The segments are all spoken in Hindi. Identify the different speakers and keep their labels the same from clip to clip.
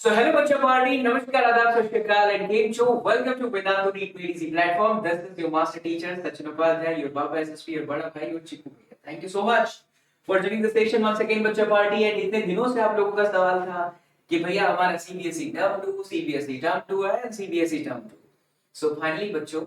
Speaker 1: So hello बच्चों पार्टी नमस्कार आदाब सत श्री अकाल and game show welcome to Vedantu NEET made easy platform this is your master teacher Sachin Upadhyay your बाबा एसएसपी योर बड़ा भाई और चिकू भैया thank you so much for joining the session once again बच्चों पार्टी एंड इतने दिनों से आप लोगों का सवाल था कि भैया हमारा CBSE term 2 CBSE term 2 and CBSE term 2 so finally बच्चों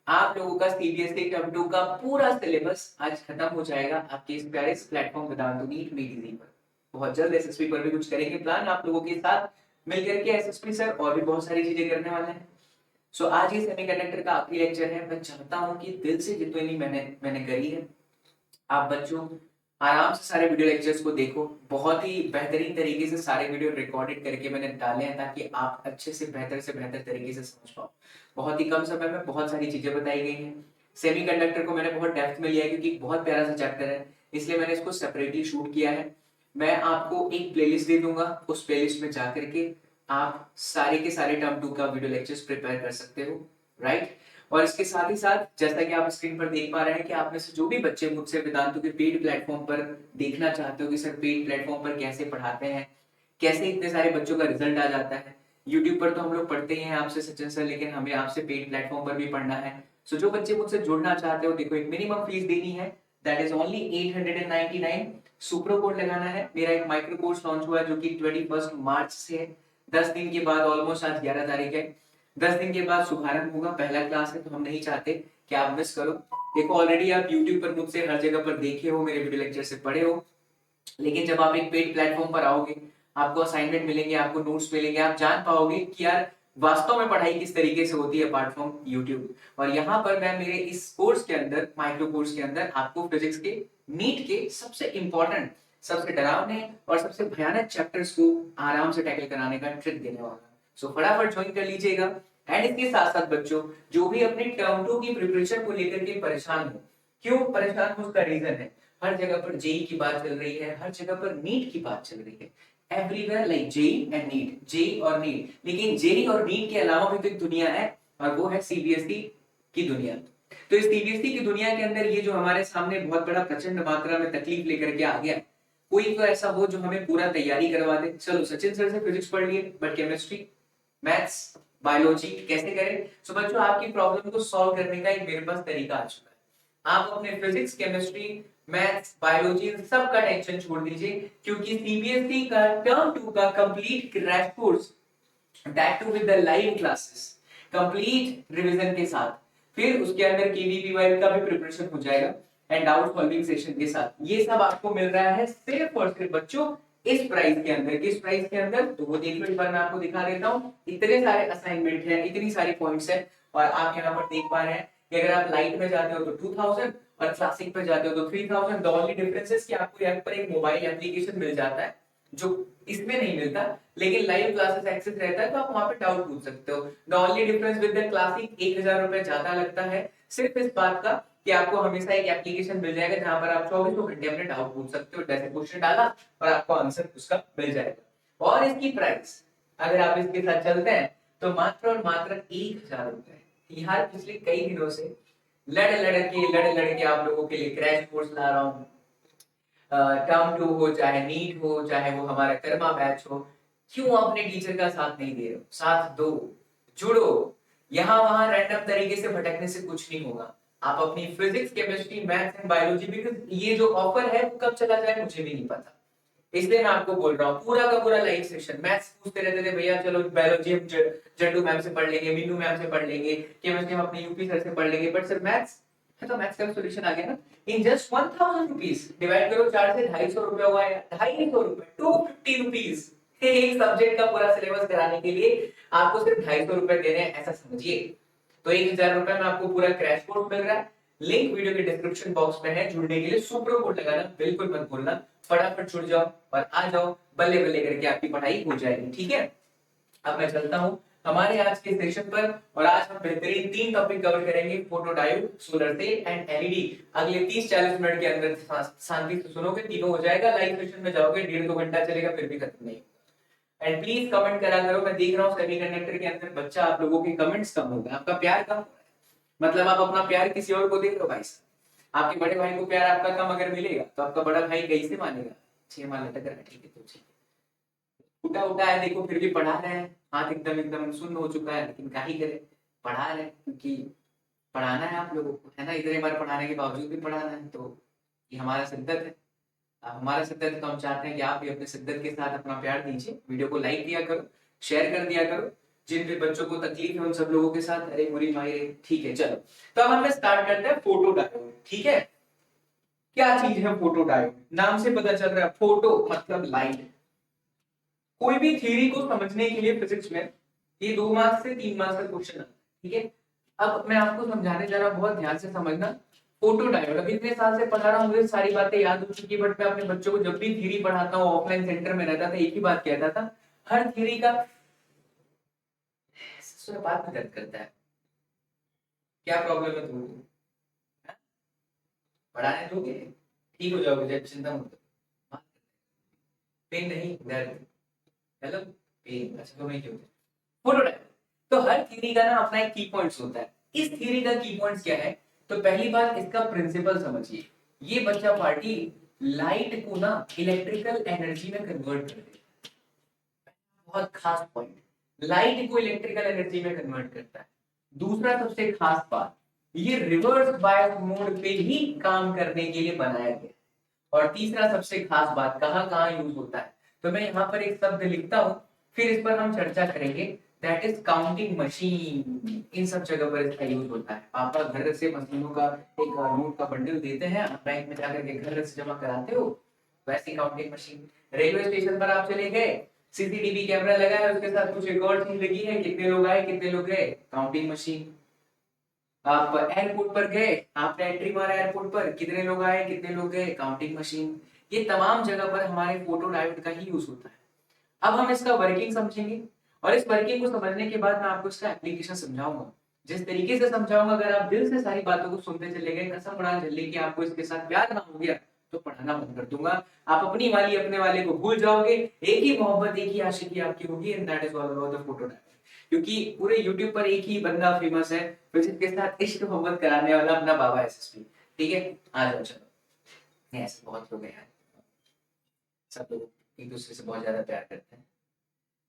Speaker 1: आप लोगों का सीबीएसई टर्म 2 का पूरा सिलेबस आज खत्म हो जाएगा आपके इस प्यारे प्लेटफॉर्म वेदांत नीट मेड इजी पर बहुत जल्द एसएसपी पर भी कुछ करेंगे प्लान आप लोगों के साथ मिलकर के एसएसपी सर और भी बहुत सारी चीजें करने वाले हैं। सो आज ये सेमीकंडक्टर का आखिरी लेक्चर है। मैं चाहता हूं कि दिल से जितनी मैंने करी है आप बच्चों आराम से सारे वीडियो लेक्चर्स को देखो। बहुत ही बेहतरीन तरीके से सारे वीडियो रिकॉर्डेड करके मैंने डाले हैं ताकि आप अच्छे से बेहतर तरीके से समझ पाओ। बहुत ही कम समय में बहुत सारी चीजें बताई गई हैं। सेमीकंडक्टर को मैंने बहुत डेप्थ में लिया है क्योंकि बहुत प्यारा सा चैप्टर है, इसलिए मैंने इसको सेपरेटली शूट किया है। मैं आपको एक प्लेलिस्ट दे दूंगा, उस प्लेलिस्ट में जाकर के आप सारे के सारे टर्म 2 का वीडियो लेक्चर्स प्रिपेयर कर सकते हो, राइट। और इसके साथ ही साथ जैसा कि आप स्क्रीन पर देख पा रहे हैं कि आप में से जो भी बच्चे मुझसे वेदांतु के पेड प्लेटफॉर्म पर देखना चाहते हो कि सर पेड प्लेटफॉर्म पर कैसे पढ़ाते हैं, कैसे इतने सारे बच्चों का रिजल्ट आ जाता है। यूट्यूब पर तो हम लोग पढ़ते ही हैं आपसे सचिन सर, लेकिन हमें आपसे पेड प्लेटफॉर्म पर भी पढ़ना है। सो जो बच्चे मुझसे जुड़ना चाहते हो, देखो एक मिनिमम फीस देनी है, that is only 899। Supro code लगाना है। मेरा एक माइक्रो कोर्स लॉन्च हुआ है जो कि 21 मार्च से है। 10 दिन के बाद, ऑलमोस्ट आज 11 तारीख है, 10 दिन के बाद शुभारंभ होगा। पहला क्लास है तो हम नहीं चाहते कि आप मिस करो। देखो ऑलरेडी आप YouTube पर मुझसे हर जगह पर देखे हो, मेरे वीडियो लेक्चर से पढ़े हो, लेकिन जब आप एक पेड प्लेटफॉर्म पर आओगे आपको असाइनमेंट मिलेंगे, आपको नोट्स मिलेंगे, आप जान पाओगे कि यार वास्तव में पढ़ाई किस तरीके से होती है अपार्ट फ्रॉम यूट्यूब। और यहाँ पर मैं मेरे इस कोर्स के अंदर, माइक्रो कोर्स के अंदर, आपको फिजिक्स के नीट के सबसे इंपॉर्टेंट, सबसे डरावने और सबसे भयानक चैप्टर्स को आराम से टैकल कराने का ट्रिक देने वाला हूं। सो फटाफट ज्वाइन कर लीजिएगा। एंड इसके साथ साथ बच्चों जो भी अपने टर्म 2 की प्रिपरेशन को लेकर के परेशान हो, क्यों परेशान हो उसका रीजन है। हर जगह पर जेई की बात चल रही है, हर जगह पर नीट की बात चल रही है, everywhere like JEE and NEET, JEE और नीट। लेकिन जेई और नीट के अलावा भी तो एक दुनिया है और वो है सीबीएसई की दुनिया। तो इस सीबीएसई की दुनिया के अंदर ये जो हमारे सामने बहुत बड़ा प्रचंड मात्रा में तकलीफ लेकर के आ गया, कोई तो ऐसा हो जो हमें पूरा तैयारी करवा दे। चलो सचिन सर से फिजिक्स पढ़ लिए, बट केमिस्ट्री, मैथ्स, बायोलॉजी कैसे करें। सो बच्चों आपकी प्रॉब्लम को सॉल्व करने का एक मेरे पास तरीका आ चुका है। आप अपने फिजिक्स, केमिस्ट्री, मैथ्स, बायोलॉजी सब का टेंशन छोड़ दीजिए, क्योंकि सीबीएसई का टर्म 2 का complete crash course, that too with the live classes, complete revision के साथ, फिर उसके अंदर केवीपीवाई का भी प्रिपरेशन हो जाएगा एंड डाउट सॉल्विंग सेशन के साथ, ये सब आपको मिल रहा है सिर्फ और सिर्फ बच्चों इस प्राइस के अंदर। किस प्राइस के अंदर, तो वो देख लो, एक बार मैं आपको दिखा देता हूं। इतने सारे असाइनमेंट हैं, इतनी सारी पॉइंट्स हैं, और आप यहाँ पर देख पा रहे हैं कि अगर आप लाइट में जाते हो तो 2000 और क्लासिक पे जाते हो तो 3000। द ओनली डिफरेंस इज कि आपको यहाँ पर एक मोबाइल एप्लीकेशन मिल जाता है जो इसमें नहीं मिलता, लेकिन लाइव क्लासेस एक्सेस रहता है तो आप वहां पे डाउट पूछ सकते हो। The only difference with the classic 1000 रुपए ज्यादा लगता है, सिर्फ इस बात का कि आपको हमेशा एक एप्लीकेशन मिल जाएगा जहां पर आप 24 घंटे अपने डाउट पूछ सकते हो। जैसे क्वेश्चन डाला और आपको आंसर उसका मिल जाएगा। और इसकी प्राइस अगर आप इसके साथ चलते हैं तो मात्र और मात्र 1000 रुपए। यार पिछले कई दिनों से लड़ के आप लोगों के लिए क्रैश कोर्स ला रहा हूँ। टर्म 2 हो, चाहे नीट हो, चाहे वो हमारा कर्मा बैच हो, क्यों अपने टीचर का साथ नहीं दे रहे हो? साथ दो, जुड़ो। यहाँ वहां रैंडम तरीके से भटकने से कुछ नहीं होगा। आप अपनी physics, chemistry, maths and biology, because ये जो ऑफर है वो कब चला जाए मुझे भी नहीं पता, इसलिए मैं आपको बोल रहा हूँ पूरा का पूरा लाइव सेशन। मैथ्स पूछते रहते थे भैया चलो बायोलॉजी हम जड्डू मैम से पढ़ लेंगे, मीनू मैम से पढ़ लेंगे, केमिस्ट्री हम अपने यूपी सर से पढ़ लेंगे, बट सर मैथ्स है तो मैथ्स का सॉल्यूशन आ गया ना। इन जस्ट 1000 रुपीज डिवाइड करो 4 से 250 रुपए हुआ है, 250 रुपए, 250 रुपीज एक सब्जेक्ट का पूरा सिलेबस कराने के लिए आपको सिर्फ 250 रुपए देने हैं, ऐसा समझिए। तो 1000 रुपए में आपको पूरा क्रैश कोर्स मिल रहा है। लिंक वीडियो के डिस्क्रिप्शन बॉक्स में है, जुड़ने के लिए सुपर कोड लगाना बिल्कुल मत भूलना। फटाफट जुड़ जाओ और आ जाओ, बल्ले बल्ले करके आपकी पढ़ाई हो जाएगी, ठीक है। अब मैं चलता हूं हमारे आज के सेशन पर, और आज हम बेहतरीन 3 टॉपिक कवर करेंगे, photo diode, solar cell and LED. अगले 30-40 मिनट के अंदर शांति से सुनोगे, तीनों हो जाएगा। लाइव सेशन में जाओगे 1.5-2 घंटा चलेगा, फिर भी खत्म नहीं। एंड प्लीज कमेंट करा करो। मैं देख रहा हूँ सेमीकंडक्टर के अंदर बच्चा आप लोगों के कमेंट्स कम हो गए, आपका प्यार कम हो रहा है। मतलब आप अपना प्यार किसी और को दे दो भाई साहब। आपके बड़े भाई को प्यार आपका कम अगर मिलेगा तो आपका बड़ा भाई कैसे मानेगा? 6 मान लटक रहा है, ठीक है तो ठीक टूटा उटा है देखो, फिर भी पढ़ा रहे हैं, हाथ एकदम एकदम सुन्न हो चुका है, लेकिन क्या ही करे, पढ़ा रहे हैं, क्योंकि पढ़ाना है आप लोगों को, है ना, इतने बार पढ़ाने के बावजूद भी पढ़ाना है, तो ये हमारा शिद्दत है। हमारा शिद्दत, तो हम चाहते हैं कि आप भी अपने शिद्दत के साथ अपना प्यार दीजिए, वीडियो को लाइक दिया करो, शेयर कर दिया करो, जिन भी बच्चों को तकलीफ है उन सब लोगों के साथ। अरे मुरी माई, ठीक है चलो, तो अब हम स्टार्ट करते हैं फोटो डायोड। ठीक है, क्या चीज है फोटो डायोड? नाम से पता चल रहा है, फोटो मतलब लाइट। कोई भी थ्योरी को समझने के लिए फिजिक्स में ये 2 मार्क्स से 3 मार्क्स का क्वेश्चन आता है। ठीक है, अब मैं आपको समझाने जा रहा हूँ, बहुत ध्यान से समझना। फोटो डायोड, अब इतने साल से पढ़ा रहा हूँ, मुझे सारी बातें याद हो चुकी है, बट मैं अपने बच्चों को जब भी थ्योरी पढ़ाता हूँ, ऑफलाइन सेंटर में रहता था, एक ही बात कहता था, हर थ्योरी का बात भी दर्द करता है। क्या प्रॉब्लम है तुमको? पढ़ाने दोगे, ठीक हो जाओगे, जब चिंता मत करो। पेन नहीं, दर्द। हेलो, पेन, अच्छा तो नहीं क्यों? फोटो डायोड, तो हर थ्योरी का ना अपना एक की पॉइंट्स होता है। इस थ्योरी का की पॉइंट्स क्या है? तो पहली बात, इसका प्रिंसिपल समझिए। ये बच्चा पार्टी लाइट को ना इलेक्ट्रिकल एनर्जी में कन्वर्ट कर देता है। बहुत खास पॉइंट, लाइट को इलेक्ट्रिकल एनर्जी में कन्वर्ट करता है। दूसरा सबसे खास बात, ये रिवर्स बायस मोड पे ही काम करने के लिए बनाया गया है। और तीसरा सबसे खास बात, कहां कहां यूज होता है, तो मैं यहाँ पर एक शब्द लिखता हूं, फिर इस पर हम चर्चा करेंगे। That is counting machine. इन सब जगह पर इसका यूज होता है। पापा घर से मशीनों का एक नोट का बंडल देते हैं, आप बैंक में जाकर के घर से जमा कराते हो, वैसी काउंटिंग मशीन। रेलवे स्टेशन पर आप चले गए, सीसीटीवी कैमरा लगा है, उसके साथ कुछ एक और चीज लगी है, कितने लोग आए कितने लोग गए, काउंटिंग मशीन। आप एयरपोर्ट पर गए, आपने एंट्री मारा एयरपोर्ट पर, कितने लोग आए कितने लोग गए, काउंटिंग मशीन। ये तमाम जगह पर हमारे फोटो डायोड का ही यूज होता है। अब हम इसका वर्किंग समझेंगे, और इस वर्किंग को समझने के बाद मैं आपको इसका एप्लीकेशन समझाऊंगा। जिस तरीके से समझाऊंगा, अगर आप दिल से सारी बातों को सुनते चले गए, कसम उड़ा चले कि आपको इसके साथ प्यार ना हो गया, तो पढ़ाना बंद कर दूंगा। आप अपनी वाली अपने वाले को भूल जाओगे, एक ही मोहब्बत एक ही आशिकी आपकी होगी, and that is all about the photo diode. क्योंकि पूरे यूट्यूब पर एक ही बंदा फेमस है फिजिक्स के साथ इश्क मोहब्बत कराने वाला, अपना बाबा एसएसपी। ठीक है, आ जाओ चलो। ऐसे बहुत लोग हैं, सब लोग एक दूसरे से बहुत ज्यादा प्यार करते हैं,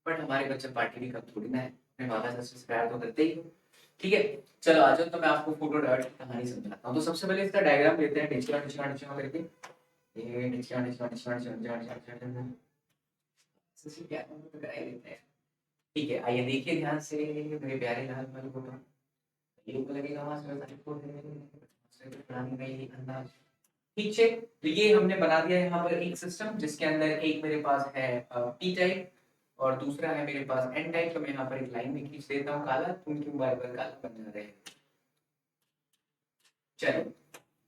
Speaker 1: बट हमारे बच्चे पार्टी भी कम थोड़ी ना है, अपने बाबा से प्यार तो करते ही हो। ठीक है, चलो आ जाओ, तो मैं आपको फोटो डायोड की कहानी समझाता हूँ। तो सबसे पहले इसका डायग्राम लेते हैं, ढिचका ढिचका ढिचका करके। ये ढिचका ढिचका ढिचका ढिचका ढिचका ढिचका सबसे क्या है, तो कराई लेते हैं। ठीक है, आइए देखिए ध्यान से मेरे प्यारे लाल वाले फोटो। ये ऊपर लगेगा, वहां से सारी फोटो बनाने का ये अंदाज। ठीक है, तो ये हमने बना दिया है यहाँ पर एक सिस्टम, जिसके अंदर एक मेरे पास है पी टाइप और दूसरा है मेरे पास एन टाइप। तो मैं यहाँ पर एक लाइन में खींच देता हूँ काला, तुम क्यों बार बार काला बन जा रहे हैं। चलो,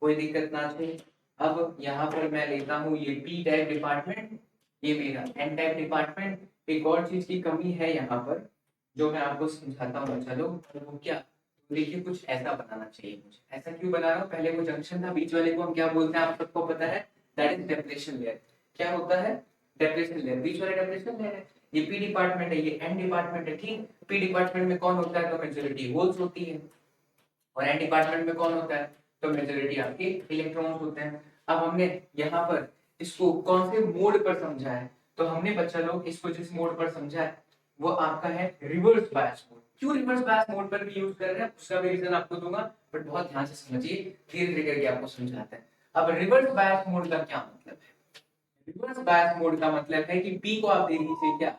Speaker 1: कोई दिक्कत ना थे। अब यहाँ पर मैं लेता हूँ ये पी टाइप डिपार्टमेंट, ये मेरा एन टाइप डिपार्टमेंट। एक और चीज की कमी है यहाँ पर, जो मैं आपको समझाता हूँ। चलो, वो क्या, देखिए कुछ ऐसा बनाना चाहिए मुझे। ऐसा क्यों बना रहा हूँ, पहले वो जंक्शन था, बीच वाले को हम क्या बोलते हैं आप सबको पता है, दैट इज डेप्रेशन लेयर। क्या होता है, डेप्रेशन लेयर, बीच वाला डेप्रेशन लेयर है। ये पी डिपार्टमेंट है, ये एन डिपार्टमेंट है। ठीक, पी डिपार्टमेंट में कौन होता है, तो मेजोरिटी होल्स होती है, और एन डिपार्टमेंट में कौन होता है, तो मेजोरिटी आपके इलेक्ट्रॉन्स होते हैं। अब हमने यहाँ पर इसको कौन से मोड पर समझा है, तो हमने बच्चा लोग इसको जिस मोड पर समझा है वो आपका है रिवर्स बायस मोड। क्यों रिवर्स बायस मोड पर भी यूज कर रहे हैं, उसका भी रीजन आपको दूंगा, बट बहुत ध्यान से समझिए, धीरे धीरे करके आपको समझाते हैं। अब रिवर्स बायस मोड का क्या मतलब है? रिवर्स बायस मोड का मतलब है कि P को आप दे दीजिए क्या,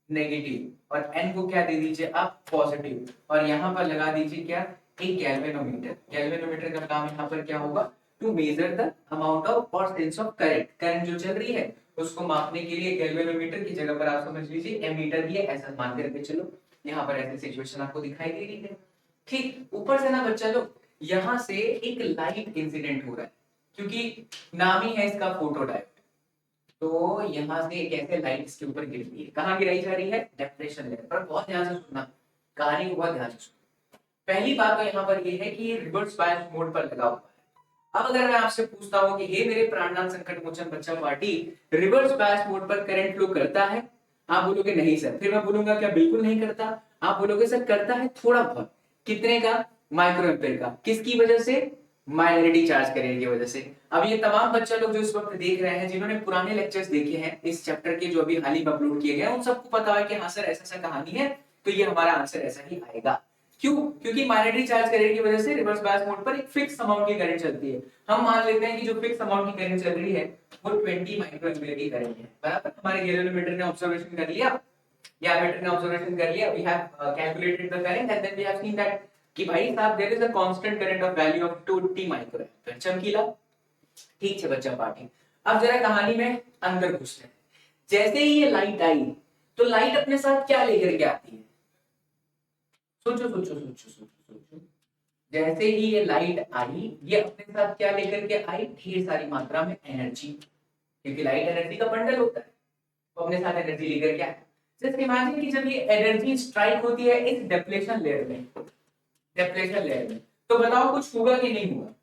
Speaker 1: नेगेटिव, और N को क्या दे दीजिए आप, पॉजिटिव, और यहाँ पर लगा दीजिए क्या, एक गैल्वेनोमीटर। गैल्वेनोमीटर का काम यहाँ पर क्या होगा, to measure the amount of और सेंस ऑफ करंट। करंट जो चल रही है उसको मापने के लिए गैल्वेनोमीटर की जगह पर आप समझ लीजिए एमीटर भी है, ऐसा मान करके चलो। यहाँ पर ऐसी सिचुएशन आपको दिखाई दे रही है। ठीक, ऊपर से ना बच्चा लोग, यहाँ से एक लाइट इंसिडेंट हो रहा है, क्योंकि नाम ही है इसका फोटो डायोड। तो यहाँ से एक ऐसे लाइट इसके ऊपर गिरती है, कहाँ गिराई जा रही है, डेप्रेशन लेयर पर। बहुत ध्यान से सुनना, कहानी को बहुत ध्यान से सुनना। पहली बात तो यहाँ पर ये है कि ये रिवर्स बायस मोड पर लगा हुआ है। अब अगर मैं आपसे पूछता हूँ कि हे मेरे प्राणनाथ संकट मोचन बच्चा पार्टी, रिवर्स बायस मोड पर करंट फ्लो करता है? आप बोलोगे नहीं सर। फिर मैं बोलूंगा क्या बिल्कुल नहीं करता? आप बोलोगे सर करता है थोड़ा बहुत। कितने का, माइक्रो एम्पेयर का। किसकी वजह से, माइनॉरिटी चार्ज कैरियर की वजह से। अब ये तमाम बच्चा लोग जो इस वक्त देख रहे हैं, जिन्होंने पुराने लेक्चर्स देखे हैं इस चैप्टर के जो अभी हाल ही में अपलोड किए गए हैं, उन सबको पता है कि हाँ सर ऐसा ऐसा कहानी है, तो ये हमारा आंसर ऐसा ही आएगा। क्यों? क्योंकि माइनॉरिटी चार्ज कैरियर की वजह से रिवर्स बायस मोड पर एक फिक्स अमाउंट की करंट चलती है। हम मान लेते हैं कि जो फिक्स अमाउंट की करंट चल रही है वो 20 माइक्रो एम्पीयर की करंट है, बराबर। हमारे गैल्वेनोमीटर ने ऑब्जर्वेशन कर लिया, या मीटर ने ऑब्जर्वेशन कर लिया, we have calculated the current and then we have seen that कि भाई साहब there is a constant current of value of 20 micro ampere. चमकीला, ठीक है बच्चा पार्टी। अब जरा कहानी में अंदर घुसते हैं। जैसे ही ये लाइट आई, तो लाइट अपने साथ क्या लेकर के आती है? सोचो सोचो सोचो सोचो सोचो। जैसे ही ये लाइट आई, ये अपने साथ क्या लेकर के आई? ढेर सारी मात्रा में एनर्जी, क्योंकि लाइट एनर्जी का बंडल होता है, तो अपने साथ एनर्जी लेकर के आए। जस्ट इमेजिन कि जब ये एनर्जी स्ट्राइक होती है इस डिप्लेशन लेयर में, डिप्लेशन लेयर में, तो बताओ कुछ होगा कि नहीं होगा?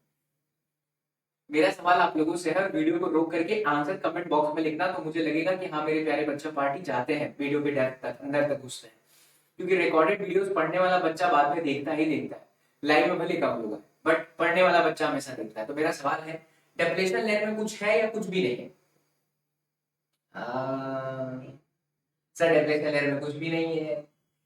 Speaker 1: मेरा सवाल आप लोगों से है, वीडियो को रोक करके आंसर कमेंट बॉक्स में लिखना, तो मुझे लगेगा कि हाँ मेरे प्यारे बच्चा पार्टी जाते हैं वीडियो के डेप्थ तक, अंदर तक घुसते हैं। क्योंकि रिकॉर्डेड वीडियोस पढ़ने वाला बच्चा बाद में देखता ही देखता है, लाइव में भले कम होगा, बट पढ़ने वाला बच्चा हमेशा देखता है। तो मेरा सवाल है, डिप्लेशन लेयर में कुछ है या कुछ भी नहीं है? सर डिप्लेशन लेयर में कुछ भी नहीं है,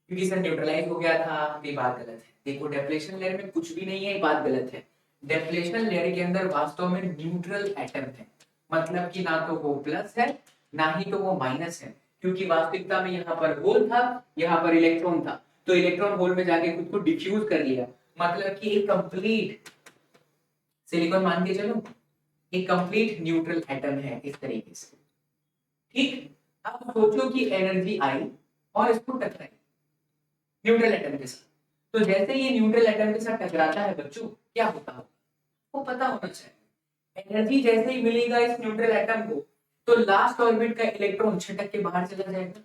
Speaker 1: क्योंकि सर न्यूट्रलाइज हो गया था। ये बात गलत है। देखो डिप्लेशन लेयर में कुछ भी नहीं है, ये बात गलत है। डिप्लेशन लेयर के अंदर वास्तव में न्यूट्रल एटम है, मतलब कि ना तो वो प्लस है ना ही तो वो माइनस है, क्योंकि वास्तविकता में यहाँ पर होल था, यहाँ पर इलेक्ट्रॉन था, तो इलेक्ट्रॉन होल में जाके खुद को डिफ्यूज कर लिया, मतलब कि एक कंप्लीट सिलिकॉन मान के चलो, एक कंप्लीट न्यूट्रल एटम है इस तरीके से। ठीक, अब सोचो कि एनर्जी आई और इसको टकराई न्यूट्रल एटम के साथ, तो जैसे ये न्यूट्रल एटम के साथ टकराता है बच्चों, क्या होता है वो पता होना चाहिए। एनर्जी जैसे ही मिलेगा इस न्यूट्रल एटम को, तो लास्ट ऑर्बिट का इलेक्ट्रॉन छटक के बाहर चला जाएगा,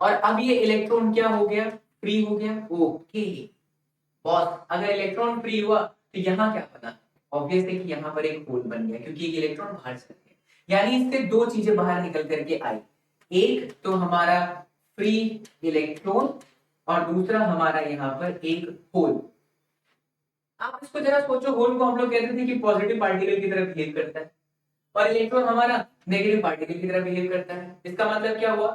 Speaker 1: और अब ये इलेक्ट्रॉन क्या हो गया? फ्री हो गया। ओके बॉस, अगर इलेक्ट्रॉन फ्री हुआ तो यहाँ क्या बना? ऑब्वियस है कि यहाँ पर एक होल बन गया, क्योंकि एक इलेक्ट्रॉन बाहर चला गया। यानी इससे दो चीजें बाहर निकल करके आई, एक तो हमारा फ्री इलेक्ट्रॉन और दूसरा हमारा यहाँ पर एक होल। आप इसको जरा सोचो, होल को हम लोग कहते थे कि पॉजिटिव पार्टिकल की तरह बिहेव करता है, और इलेक्ट्रॉन हमारा नेगेटिव पार्टिकल की तरह बिहेव करता है। इसका मतलब क्या हुआ?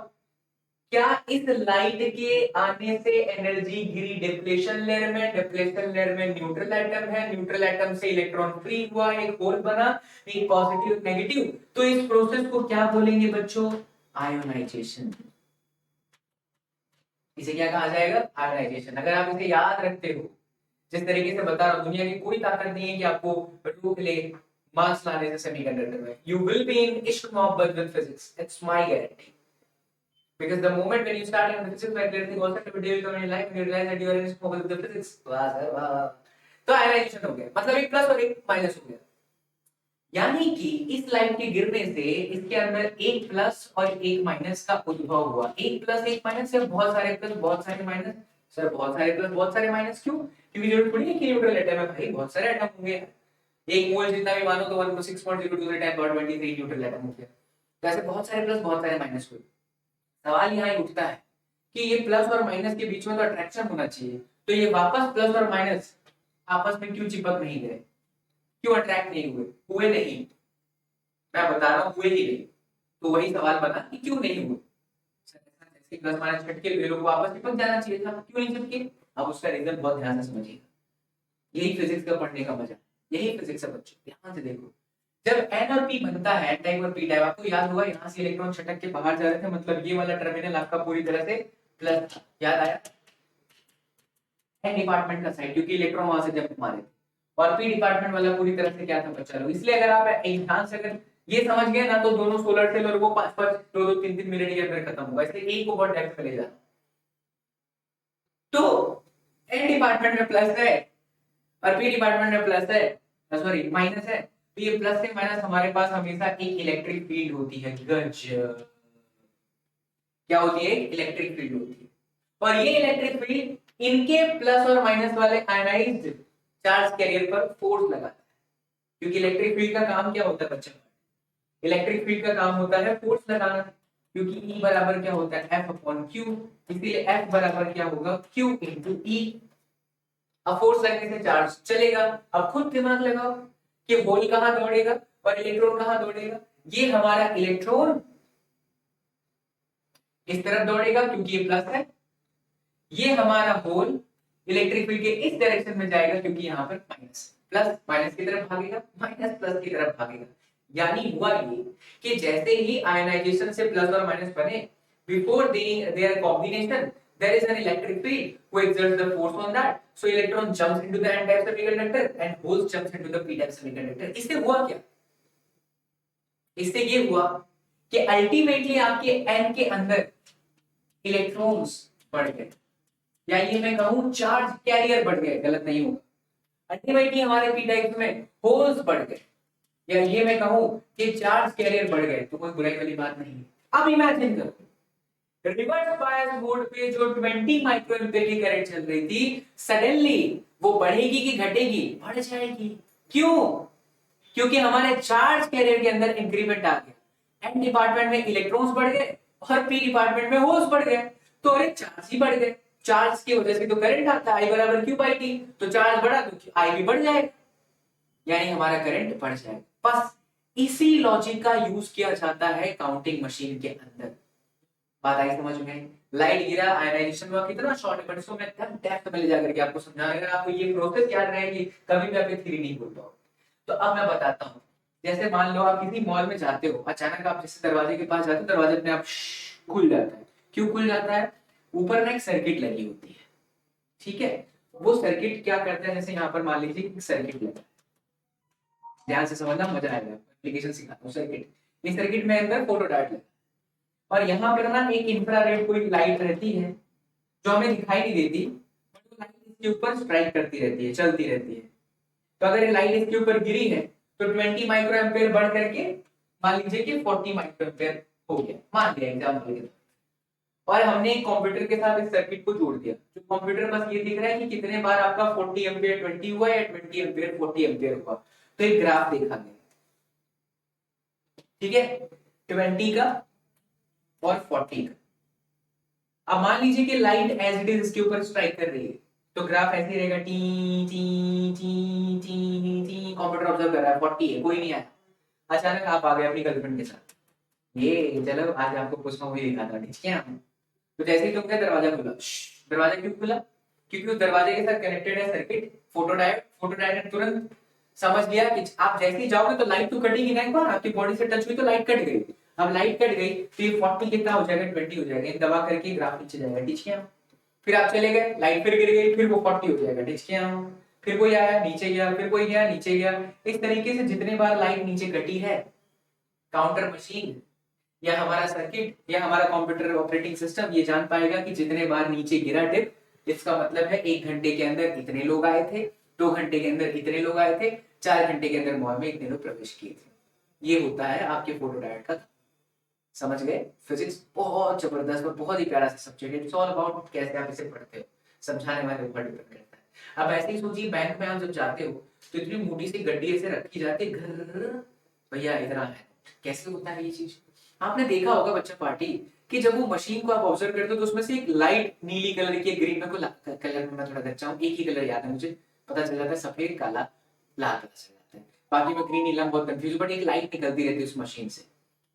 Speaker 1: क्या इस लाइट के आने से एनर्जी गिरी डिप्लेशन लेयर में, डिप्लेशन लेयर में न्यूट्रल एटम है, न्यूट्रल एटम से इलेक्ट्रॉन फ्री हुआ, एक होल बना, एक पॉजिटिव नेगेटिव, तो इस प्रोसेस को क्या बोलेंगे बच्चों? आयोनाइजेशन। इसे क्या कहा जाएगा? आयोनाइजेशन। अगर आप इसे याद रखते हो, जिस तरीके से बता रहा हूं, दुनिया की कोई ताकत नहीं है कि आपको रोक ले मार्क्स लाने से सेमीकंडक्टर में। यू विल बी इन इश्क मोहब्बत with physics, it's my guarantee. Because the moment when you start in physics, by clearing all that day will come in your life and you realize that you are in smoke with the physics. वाह सर वाह। तो आयनाइजेशन हो गया, मतलब एक प्लस और एक माइनस हो गया। यानी कि इस लाइट के गिरने से इसके अंदर एक प्लस और एक माइनस का उद्भव हुआ। एक प्लस एक माइनस, या बहुत सारे प्लस बहुत सारे माइनस? सर बहुत सारे प्लस बहुत सारे माइनस क्यों? क्योंकि जरूरत थोड़ी है कि न्यूट्रल एटम है भाई, बहुत सारे एटम होंगे। एक मोल जितना भी मानो तो 1.6.02 to the 10 power 23 neutral atom हो गया। तो ऐसे बहुत सारे प्लस बहुत सारे माइनस हुए। सवाल यहाँ उठता है कि ये प्लस और माइनस के बीच में तो अट्रैक्शन होना चाहिए, तो ये वापस प्लस और माइनस आपस में क्यों चिपक नहीं गए? क्यों अट्रैक्ट नहीं हुए? हुए नहीं, मैं बता रहा हूँ हुए ही नहीं। तो वही सवाल बना कि क्यों नहीं हुए? जैसे प्लस माइनस छटके ये लोग वापस चिपक जाना चाहिए था, क्यों नहीं चिपके? अब उसका रीजन बहुत ध्यान से समझिएगा। यही फिजिक्स का पढ़ने का मजा, यही फिजिक्स है बच्चों। ध्यान से देखो, जब एन और पी बनता है, एन टाइप और पी टाइप, आपको याद होगा यहाँ से इलेक्ट्रॉन छटक के बाहर जा रहे थे, मतलब ये वाला टर्मिनल आपका पूरी तरह से प्लस था, याद आया? एन डिपार्टमेंट का साइड, क्योंकि इलेक्ट्रॉन वहां से जब मारे थे, और पी डिपार्टमेंट वाला पूरी तरह से क्या था बच्चा लोग। इसलिए अगर आप ध्यान से अगर ये समझ गए ना, तो दोनों सोलर सेल और वो 5-5 2-2 3-3 मिनट के अंदर खत्म होगा। इसलिए एक को बहुत डेप्थ में ले जाना। तो एन डिपार्टमेंट में प्लस है और पी डिपार्टमेंट में प्लस है, सॉरी माइनस है, तो ये प्लस से माइनस हमारे पास हमेशा एक इलेक्ट्रिक फील्ड होती है। गजब, क्या होती है? इलेक्ट्रिक फील्ड होती है। और ये इलेक्ट्रिक फील्ड इनके प्लस और माइनस वाले आयनाइज्ड चार्ज कैरियर पर फोर्स लगाता है, क्योंकि इलेक्ट्रिक फील्ड का काम क्या होता है बच्चा? इलेक्ट्रिक फील्ड का काम होता है फोर्स लगाना, क्योंकि E बराबर क्या होता है? F अपॉन Q, इसलिए F बराबर क्या होगा? Q into E। अब फोर्स लगने से चार्ज चलेगा। अब खुद दिमाग लगाओ कि होल कहां दौड़ेगा और इलेक्ट्रॉन कहां दौड़ेगा। ये हमारा इलेक्ट्रॉन इस तरफ दौड़ेगा क्योंकि ये प्लस है, ये हमारा होल इलेक्ट्रिक फील्ड के इस डायरेक्शन में जाएगा क्योंकि यहाँ पर माइनस, प्लस माइनस की तरफ भागेगा, माइनस प्लस की तरफ भागेगा। यानी हुआ ये कि जैसे ही आयनाइजेशन से प्लस और माइनस बने, before there combination there is an electric field who exerts the force on that, so electron jumps into the n type semiconductor and holes jumps into the p type semiconductor। इससे हुआ क्या? इससे ये हुआ कि अल्टीमेटली आपके n के अंदर इलेक्ट्रॉन्स बढ़ गए, या ये मैं कहूं चार्ज कैरियर बढ़ गए, गलत नहीं होगा। अल्टीमेटली हमारे पी टाइप में होल्स बढ़ गए, या ये मैं कहूं कि चार्ज कैरियर बढ़ गए, तो कोई बुराई वाली बात नहीं। अब इमेजिन करो रिवर्स बायस मोड पे जो 20 माइक्रो एम्पीयर की करंट चल रही थी, सडनली वो बढ़ेगी कि घटेगी? बढ़ जाएगी। क्यों? क्योंकि हमारे चार्ज कैरियर के अंदर इंक्रीमेंट आ गया। एन डिपार्टमेंट में इलेक्ट्रॉन्स बढ़ गए और पी डिपार्टमेंट में होल्स बढ़ गए, तो अरे चार्ज ही बढ़ गए। चार्ज की वजह से तो करंट आता है, I बराबर Q बाई T, तो चार्ज बढ़ा तो I भी बढ़ जाएगा, यानी हमारा करंट बढ़ जाएगा। बस इसी लॉजिक का यूज किया जाता है काउंटिंग मशीन के अंदर। बात आई समझ में? लाइट गिरा, आयनाइजेशन हुआ, कितना शॉर्ट है, बट इसको मैं एकदम डेप्थ में ले जाकर के आपको समझाऊंगा। आपको ये प्रोसेस याद रहेगी, कभी भी आपकी थ्योरी नहीं भूल पाओगे। तो अब मैं बताता हूँ। जैसे मान लो आप किसी मॉल में जाते हो, अचानक आप जिस दरवाजे के पास जाते हो, दरवाजे अपने आप खुल जाता है। क्यों खुल जाता है? ऊपर ना एक सर्किट लगी होती है, ठीक है? वो सर्किट क्या करता है, जैसे यहाँ पर मान लीजिए एक सर्किट लगा, ध्यान से समझना, मजा आएगा, एप्लीकेशन सिखाता हूँ। सर्किट, इस सर्किट में अंदर फोटो डायोड लगा, और यहाँ पर ना एक इंफ्रारेड कोई लाइट रहती है जो हमें दिखाई नहीं देती, बट वो लाइट इसके ऊपर स्ट्राइक करती रहती है, चलती रहती है। तो अगर ये लाइट इसके ऊपर गिरी है तो 20 माइक्रो एम्पीयर बढ़ करके मान लीजिए कि 40 माइक्रो एम्पीयर हो गया, मान लिया एग्जांपल के तौर। और हमने एक कंप्यूटर के साथ इस सर्किट को जोड़ दिया, जो कंप्यूटर बस ये दिख रहा है कि कितने बार आपका 40 एम्पीयर 20 हुआ या 20 एम्पीयर 40 एम्पीयर हुआ। तो एक ग्राफ देखा गया, ठीक है, 20 का और 40 का। अब मान लीजिए कि लाइट एज इट इज इसके ऊपर स्ट्राइक कर रही है, तो ग्राफ ऐसे रहेगा, T T T T T. Computer observe कर रहा है 40 है, कोई नहीं आया। अचानक आप आ गए अपनी गर्लफ्रेंड के साथ, ये चलो आज आपको कुछ मूवी दिखाता हूं, ठीक है? तो जैसे ही तुमने दरवाजा खुला, दरवाजा क्यों खुला? क्योंकि उस दरवाजे के साथ कनेक्टेड है circuit, photo diode. Photo diode ने तुरंत समझ लिया कि आप जैसे ही जाओगे तो लाइट तो कटेगी ना, एक बार आपकी बॉडी से टच हुई तो लाइट कट गई। अब लाइट कट गई तो ये 40 कितना हो जाएगा, 20 हो जाएगा, दबा करके ग्राफ नीचे जाएगा, ठीक है? फिर आप चले गए, लाइट फिर गिर गई, फिर वो 40 हो जाएगा, ठीक है? फिर कोई आया नीचे गया, फिर कोई गया नीचे गया। इस तरीके से जितने बार लाइट नीचे कटी है, काउंटर मशीन या हमारा सर्किट या हमारा कंप्यूटर ऑपरेटिंग सिस्टम ये जान पाएगा कि जितने बार नीचे गिरा टिप, इसका मतलब है 1 घंटे के अंदर इतने लोग आए थे, 2 घंटे के अंदर इतने लोग आए थे, 4 घंटे के अंदर मॉल में इतने लोग प्रवेश किए थे। ये होता है आपके फोटो डायोड का। समझ गए? फिजिक्स बहुत जबरदस्त और बहुत ही प्यारा सा सब्जेक्ट है। इट्स ऑल अबाउट कैसे आप इसे पढ़ते हो, समझाने वाले ऊपर डिपेंड करता है। अब ऐसे ही सोचिए, बैंक में आप जब जाते हो तो इतनी मोटी सी गड्डी ऐसे रखी जाती है, घर भैया इतना है, कैसे होता है ये चीज? आपने देखा होगा बच्चा पार्टी कि जब वो मशीन को आप ऑब्जर्व करते हो तो उसमें से एक लाइट नीली कलर की, ग्रीन में को कलर में मैं थोड़ा कच्चा हूँ, एक ही कलर याद है मुझे, पता चल जाता है सफेद काला लाल पता चल जाता है, बाकी में ग्रीन नीला बहुत कंफ्यूज, बट एक लाइट निकलती रहती है उस मशीन से।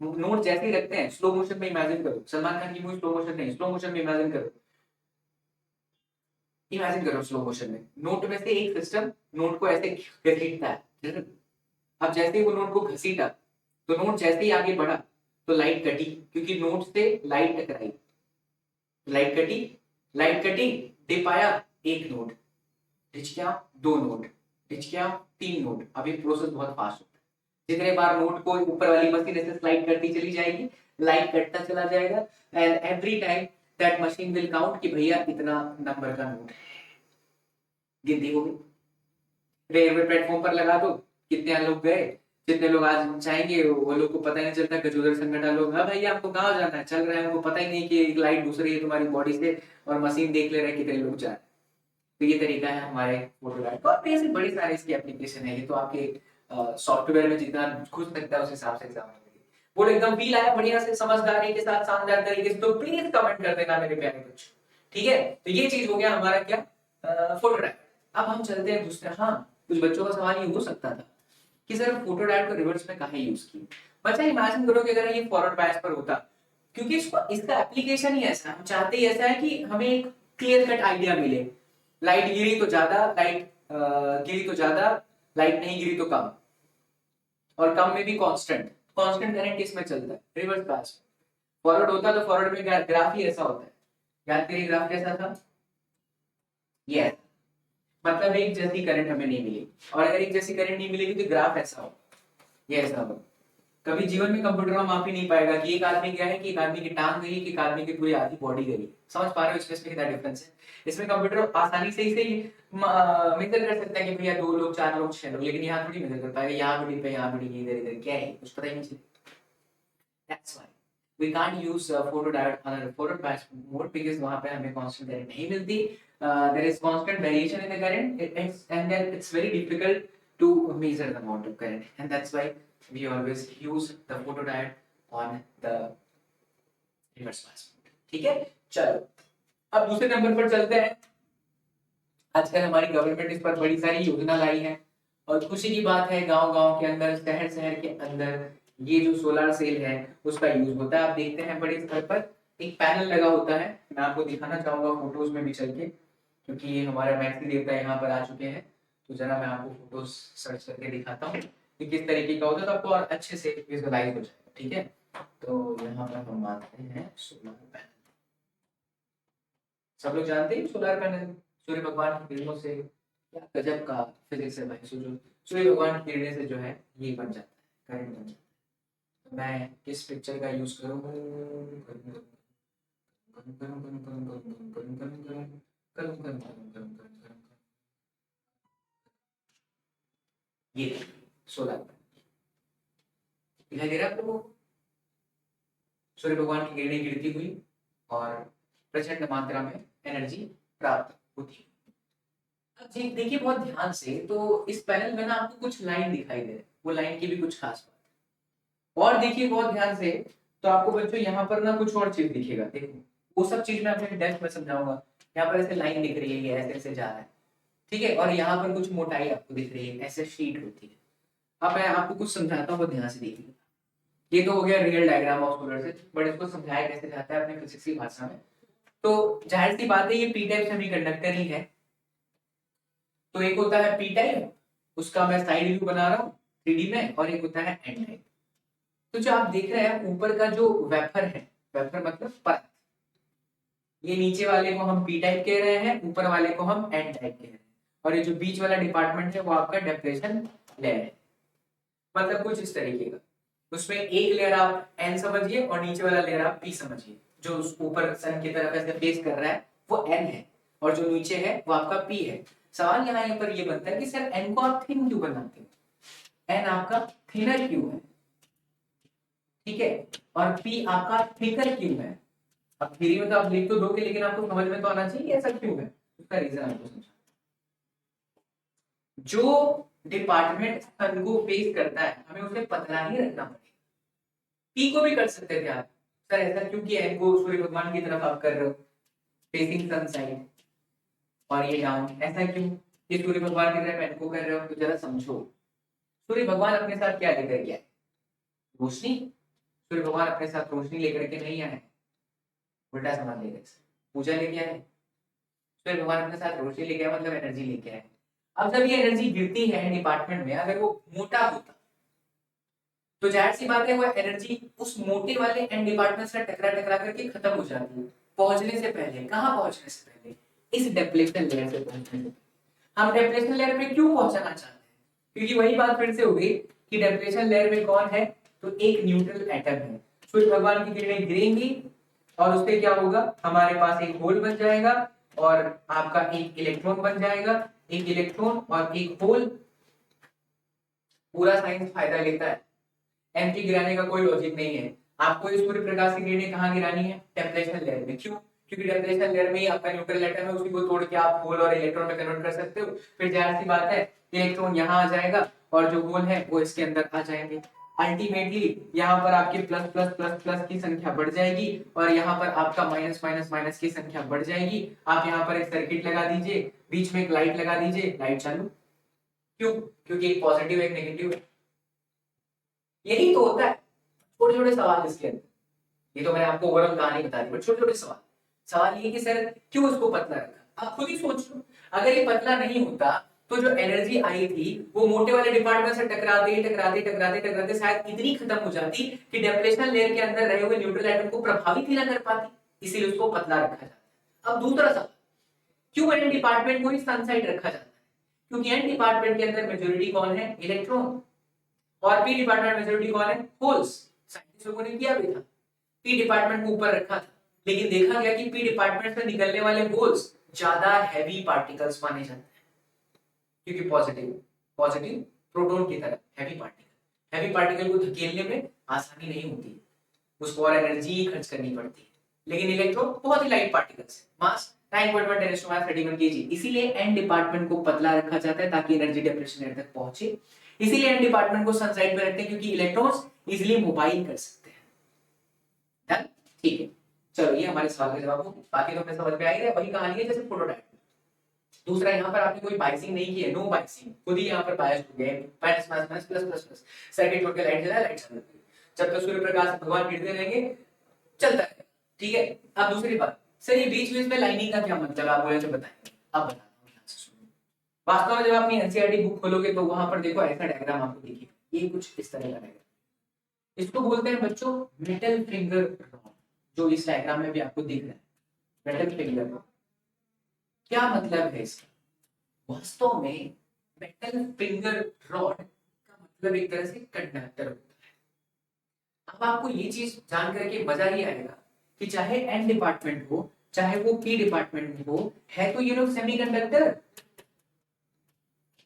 Speaker 1: नोट जैसे ही रखते हैं, स्लो मोशन में इमेजिन करो, सलमान खान की मूवी स्लो मोशन नहीं, स्लो मोशन में इमेजिन करो, इमेजिन करो स्लो मोशन में नोट में से एक सिस्टम नोट को ऐसे घसीटता है। अब जैसे ही वो नोट को घसीटा तो नोट जैसे ही आगे बढ़ा तो लाइट कटी, क्योंकि नोट से लाइट टकराई, लाइट कटी, लाइट कटी, डिप आया, एक नोट, ढिचकिया 2 नोट, ढिचकिया 3 नोट। अभी प्रोसेस बहुत फास्ट होता है, जितने बार नोट को ऊपर वाली मशीन ऐसे स्लाइड करती चली जाएगी, लाइट कटता चला जाएगा, and every time that machine will count कि भैया इतना नंबर का नोट है, गिनती हो गई। रेलवे प्लेटफॉर्म पर लगा दो, कितने लोग गए, जितने लोग आज जाएंगे वो लोग को पता ही नहीं चलता, गजोदर संगठन लोग, हाँ भैया आपको कहाँ जाना है, चल रहा है, उनको पता ही नहीं कि एक लाइट दूसरी है तुम्हारी बॉडी से, और मशीन देख ले रहे कितने लोग जा रहे हैं। तो ये तरीका है हमारे फोटो डायोड का, और भी ऐसे बड़ी सारी इसकी एप्लीकेशन है। ये तो आपके सॉफ्टवेयर में जितना घुस सकता है उस हिसाब से एग्जाम होगी। वो एकदम फील आया बढ़िया से, समझदारी के साथ, शानदार तरीके से, तो प्लीज कमेंट कर देना मेरे प्यारे बच्चों, ठीक है? तो ये चीज हो गया हमारा क्या, फोटो डायोड। अब हम चलते हैं दूसरे, हाँ कुछ बच्चों का सवाल ये हो सकता था कि सर फोटो डायोड को रिवर्स में कहाँ यूज की। बच्चा इमेजिन करो कि अगर ये फॉरवर्ड बायस पर होता, क्योंकि इसका एप्लीकेशन ही ऐसा है, हम चाहते ही ऐसा है कि हमें एक क्लियर कट आइडिया मिले। लाइट गिरी तो ज्यादा, गिरी तो ज्यादा, लाइट नहीं गिरी तो कम, और कम में भी कांस्टेंट। कांस्टेंट करंट किस में चलता है? Reverse bias. फॉरवर्ड होता तो फॉरवर्ड में ग्राफ ही ऐसा होता है। याद करिए ग्राफ कैसा था, ये मतलब एक जैसी करंट हमें नहीं मिली, और अगर एक जैसी करंट नहीं मिलेगी तो ग्राफ ऐसा हो, ये ऐसा हो। कभी जीवन में कंप्यूटर में माप ही नहीं पाएगा कि एक आदमी गया है कि एक आदमी की टांग गई कि एक आदमी की पूरी आधी बॉडी गई। समझ पा रहे हो इसमें कितना डिफरेंस है? इसमें कंप्यूटर आसानी से इसे मेजर कर सकता है कि भैया 2 लोग 4 लोग 6 लोग, लेकिन यहाँ थोड़ी मेजर कर पाएगा, यहाँ बड़ी पे यहाँ बड़ी, इधर इधर क्या है कुछ पता ही नहीं चलेगा। That's why we can't use photodiode on a photo batch mode, because वहाँ पे हमें constant current नहीं मिलती। There is constant variation in the current, and then it's very difficult to measure the amount of current, and that's why we always use the photodiode on the reverse bias mode। ठीक है, चलो अब दूसरे नंबर पर चलते हैं। आजकल हमारी गवर्नमेंट इस पर बड़ी सारी योजना लाई है, और खुशी की बात है गांव-गांव के अंदर, शहर-शहर के अंदर ये जो सोलर सेल है उसका यूज होता है। आप देखते हैं बड़े स्तर पर एक पैनल लगा होता है, मैं आपको दिखाना चाहूंगा फोटोज में भी चल के, क्योंकि ये हमारे मैथिली देवता यहाँ पर आ चुके हैं, तो जरा मैं आपको फोटोज सर्च करके दिखाता हूँ कि किस तरीके का होता है, तो आपको और अच्छे से विजुअलाइज हो जाएगा। ठीक है, तो यहाँ पर हम आते हैं सोलर पैनल। सब लोग जानते हैं सोलर पैनल सूर्य भगवान की किरणों से, क्या गजब का फिजिक्स है भाई। सूर्य भगवान की किरणें से जो है ये बन जाता है, करंट बन जाता है। मैं किस पिक्चर का यूज करूँ? ये सोलर दिखाई दे रहा है आपको? सूर्य भगवान की किरणें गिरती हुई और प्रचंड मात्रा में एनर्जी प्राप्त होती है। अब देखिए बहुत ध्यान से, तो इस पैनल में ना आपको कुछ लाइन दिखाई दे रहे हैं, वो लाइन की भी कुछ खास बात है। और देखिए बहुत ध्यान से, तो आपको बच्चों यहाँ पर ना कुछ और चीज दिखेगा, देखो वो सब चीज मैं अपने डेस्क में समझाऊंगा। यहाँ पर ऐसे लाइन दिख रही है, ये ऐसे ऐसे जा रहा है, ठीक है, और यहाँ पर कुछ मोटाई आपको दिख रही है, ऐसे शीट होती है। अब मैं आपको कुछ समझाता हूँ, ध्यान से देखिए। ये तो हो गया real diagram of solar cell, but इसको समझाया कैसे जाता है अपने फिजिक्स की भाषा में। तो जाहिर सी बात है ये पी टाइप सेमीकंडक्टर ही है। तो एक होता है पी टाइप, उसका मैं साइड व्यू बना रहा हूँ 3D में, और एक होता है एन टाइप। तो जो आप देख रहे हैं ऊपर का जो वेफर है, वेफर मतलब परत, ये नीचे वाले को हम पी टाइप कह रहे हैं, ऊपर वाले को हम एन टाइप कह रहे हैं, और ये जो बीच वाला डिपार्टमेंट है वो आपका डेप्रेशन लेयर है। मतलब कुछ इस तरीके का, उसमें एक लेयर आप एन समझिए और नीचे वाला लेयर आप पी समझिए। जो ऊपर सन की तरफ ऐसे फेस कर रहा है वो एन है, और जो नीचे है वो आपका पी है। सवाल यहाँ पर ये बनता है कि सर एन को आप थिन क्यों बनाते हो, एन आपका थिनर क्यों है, ठीक है, और पी आपका थिकर क्यों है। अब थ्योरी में तो आप लिख तो दोगे, लेकिन आपको समझ में तो आना चाहिए ऐसा क्यों है, उसका रीजन आपको समझा। जो डिपार्टमेंट सन को फेस करता है हमें उसे पतला ही रखना पड़ेगा। पी को भी कर सकते थे आप, सर ऐसा क्यों कि एन को सूर्य भगवान की तरफ आप कर रहे हो, फेसिंग सन साइड, और ये डाउन, ऐसा क्यों कि सूर्य भगवान की तरफ एन को कर रहे हो। तो जरा समझो, सूर्य भगवान अपने साथ क्या लेकर के आए? रोशनी। सूर्य भगवान अपने साथ रोशनी लेकर के नहीं आए, उल्टा समझ लेगा, पूजा लेके आए। सूर्य भगवान अपने साथ रोशनी लेके आए मतलब एनर्जी लेके आए। अब जब ये एनर्जी गिरती है डिपार्टमेंट में, अगर वो मोटा होता तो जाहिर सी बात है वो एनर्जी उस मोटे वाले एंड डिपार्टमेंट से टकरा टकरा करके खत्म हो जाती है। पहुंचने से पहले, कहां पहुंचने से पहले? इस डेप्लेशन लेयर से पहुंचने से पहले। हम डेप्लेशन लेयर पे क्यों पहुंचना चाहते हैं? क्योंकि वही बात फिर से हो गई कि डेप्लेशन लेयर में कौन है, तो एक न्यूट्रल एटम है। सूर्य भगवान की किरणें गिरेंगी और उससे क्या होगा, हमारे पास एक होल बन जाएगा और आपका एक इलेक्ट्रॉन बन जाएगा। एक इलेक्ट्रॉन और एक होल, पूरा साइंस फायदा लेता है। एम की गिराने का कोई लॉजिक नहीं है। आपको इस सूर्य प्रकाश की किरणें कहाँ गिरानी है? टेम्परेचर लेयर में। क्यों? क्योंकि टेम्परेचर लेयर में ही आपका न्यूट्रल एटम है, उसी को तोड़ के आप होल और इलेक्ट्रॉन में कन्वर्ट कर सकते हो। फिर जाहिर सी बात है इलेक्ट्रॉन यहाँ आ जाएगा और जो होल है वो इसके अंदर आ जाएंगे। अल्टीमेटली यहाँ पर आपकी प्लस प्लस प्लस प्लस की संख्या बढ़ जाएगी और यहाँ पर आपका माइनस माइनस माइनस की संख्या बढ़ जाएगी। आप यहाँ पर एक सर्किट लगा दीजिए, बीच में एक लाइट लगा दीजिए, लाइट चालू। क्यों? क्योंकि एक पॉजिटिव एक नेगेटिव है। यही तो होता है। छोटे छोटे सवाल इसके अंदर, ये तो मैंने आपको ओवरऑल कहानी बता दी, बट छोटे छोटे सवाल। सवाल ये कि सर क्यों इसको पतला रखा, आप खुद ही सोच लो। अगर ये पतला नहीं होता तो जो एनर्जी आई थी वो मोटे वाले डिपार्टमेंट से टकराते टकराते टकराते टकराते शायद इतनी खत्म हो जाती कि डेप्रेशन लेयर के अंदर रहे हुए न्यूट्रल एटम को प्रभावित ही ना कर पाती, इसीलिए उसको पतला रखा जाता है। अब दूसरा सवाल, क्यों एन डिपार्टमेंट को ही सन साइड रखा जाता है? क्योंकि एन डिपार्टमेंट के अंदर मेजॉरिटी कौन है? इलेक्ट्रॉन। और पी डिपार्टमेंट मेजॉरिटी कौन है? होल्स। साइंटिस्ट लोगों ने किया भी था, पी डिपार्टमेंट को ऊपर रखा था, लेकिन देखा गया कि पी डिपार्टमेंट से निकलने वाले होल्स ज्यादा हैवी पार्टिकल्स माने जाते हैं, क्योंकि पॉजिटिव पॉजिटिव प्रोटॉन की तरह हैवी पार्टिकल को धकेलने में आसानी नहीं होती, उसको और एनर्जी खर्च करनी पड़ती है। लेकिन इलेक्ट्रॉन बहुत ही light particles, mass 9.1 10 to -31 KG, इसीलिए एन डिपार्टमेंट को पतला रखा जाता है ताकि एनर्जी डेप्रेशन लेयर तक पहुंचे। इसीलिए एन डिपार्टमेंट को सन साइड पे रखते हैं क्योंकि इलेक्ट्रॉन्स इजीली मोबाइल कर सकते हैं। डन? ठीक है, चलो ये हमारे सवाल का जवाब हो। बाकी तो हमें समझ में आ ही रहा है, वही कहानी है जैसे प्रोटोटाइप। दूसरा, यहाँ पर आपने कोई बाइसिंग नहीं की है, नो बाइसिंग, खुद ही यहाँ पर बायस हो गए, minus minus minus plus plus plus, circuit छोड़ के लाइट जला, लाइट चालू, जब तक सूर्य प्रकाश भगवान गिरते रहेंगे चलता है। ठीक है। अब दूसरी बात, सर ये बीच बीच में लाइनिंग का क्या मतलब, आप बोले तो बताएंगे। अब बताता हूँ, ध्यान से सुनो। वास्तव में जब अपनी एनसीईआरटी बुक खोलोगे तो वहां पर देखो ऐसा डायग्राम आपको दिखेगा, ये कुछ इस तरह का डायग्राम। इसको बोलते हैं बच्चों मेटल फिंगर रॉड, जो इस डायग्राम में भी आपको दिख रहा है, मेटल फिंगर रॉड। क्या मतलब है इसका? वास्तव में मेटल फिंगर रॉड का मतलब एक तरह से कंडक्टर होता है। अब आपको ये चीज जान करके मजा ही आएगा कि चाहे एन डिपार्टमेंट हो चाहे वो पी डिपार्टमेंट हो, है तो ये लोग सेमीकंडक्टर,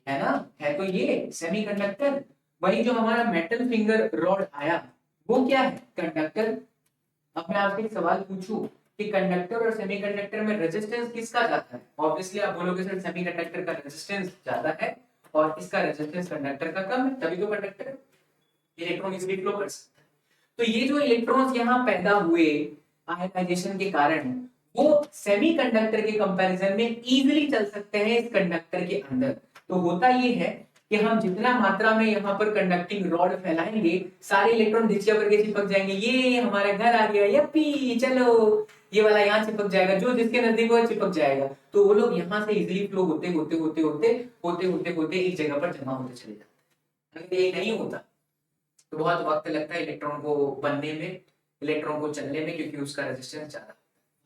Speaker 1: है ना, है तो ये सेमीकंडक्टर। वही जो हमारा मेटल फिंगर रॉड आया वो क्या है? कंडक्टर। अब मैं आपसे एक सवाल पूछूं कि कंडक्टर और सेमीकंडक्टर में रेजिस्टेंस किसका ज्यादा है? ऑब्वियसली आप बोलोगे सर सेमीकंडक्टर का रेजिस्टेंस ज्यादा है और इसका रेजिस्टेंस कंडक्टर का कम है, तभी तो कंडक्टर इलेक्ट्रॉन इसलिए फ्लो कर सकता है। तो ये जो इलेक्ट्रॉन्स यहाँ पैदा हुए आयनाइजेशन के कारण, वो सेमीकंडक्टर के कंपैरिजन में इजीली चल सकते हैं इस कंडक्टर के अंदर। तो होता ये है कि हम जितना मात्रा में यहाँ पर कंडक्टिंग रॉड फैलाएंगे, सारे इलेक्ट्रॉन नीचे पर के चिपक जाएंगे। ये हमारे घर आ गया, यप्पी चलो, ये वाला यहाँ चिपक जाएगा, जो जिसके नजदीक हो चिपक जाएगा। तो वो लोग यहाँ से इजीली फ्लो होते होते होते होते होते होते होते एक जगह पर जमा होते चले जाते हैं। अगर ये नहीं होता तो बहुत वक्त लगता है इलेक्ट्रॉन को बनने में, इलेक्ट्रॉन को चलने में, क्योंकि उसका रेजिस्टेंस ज्यादा।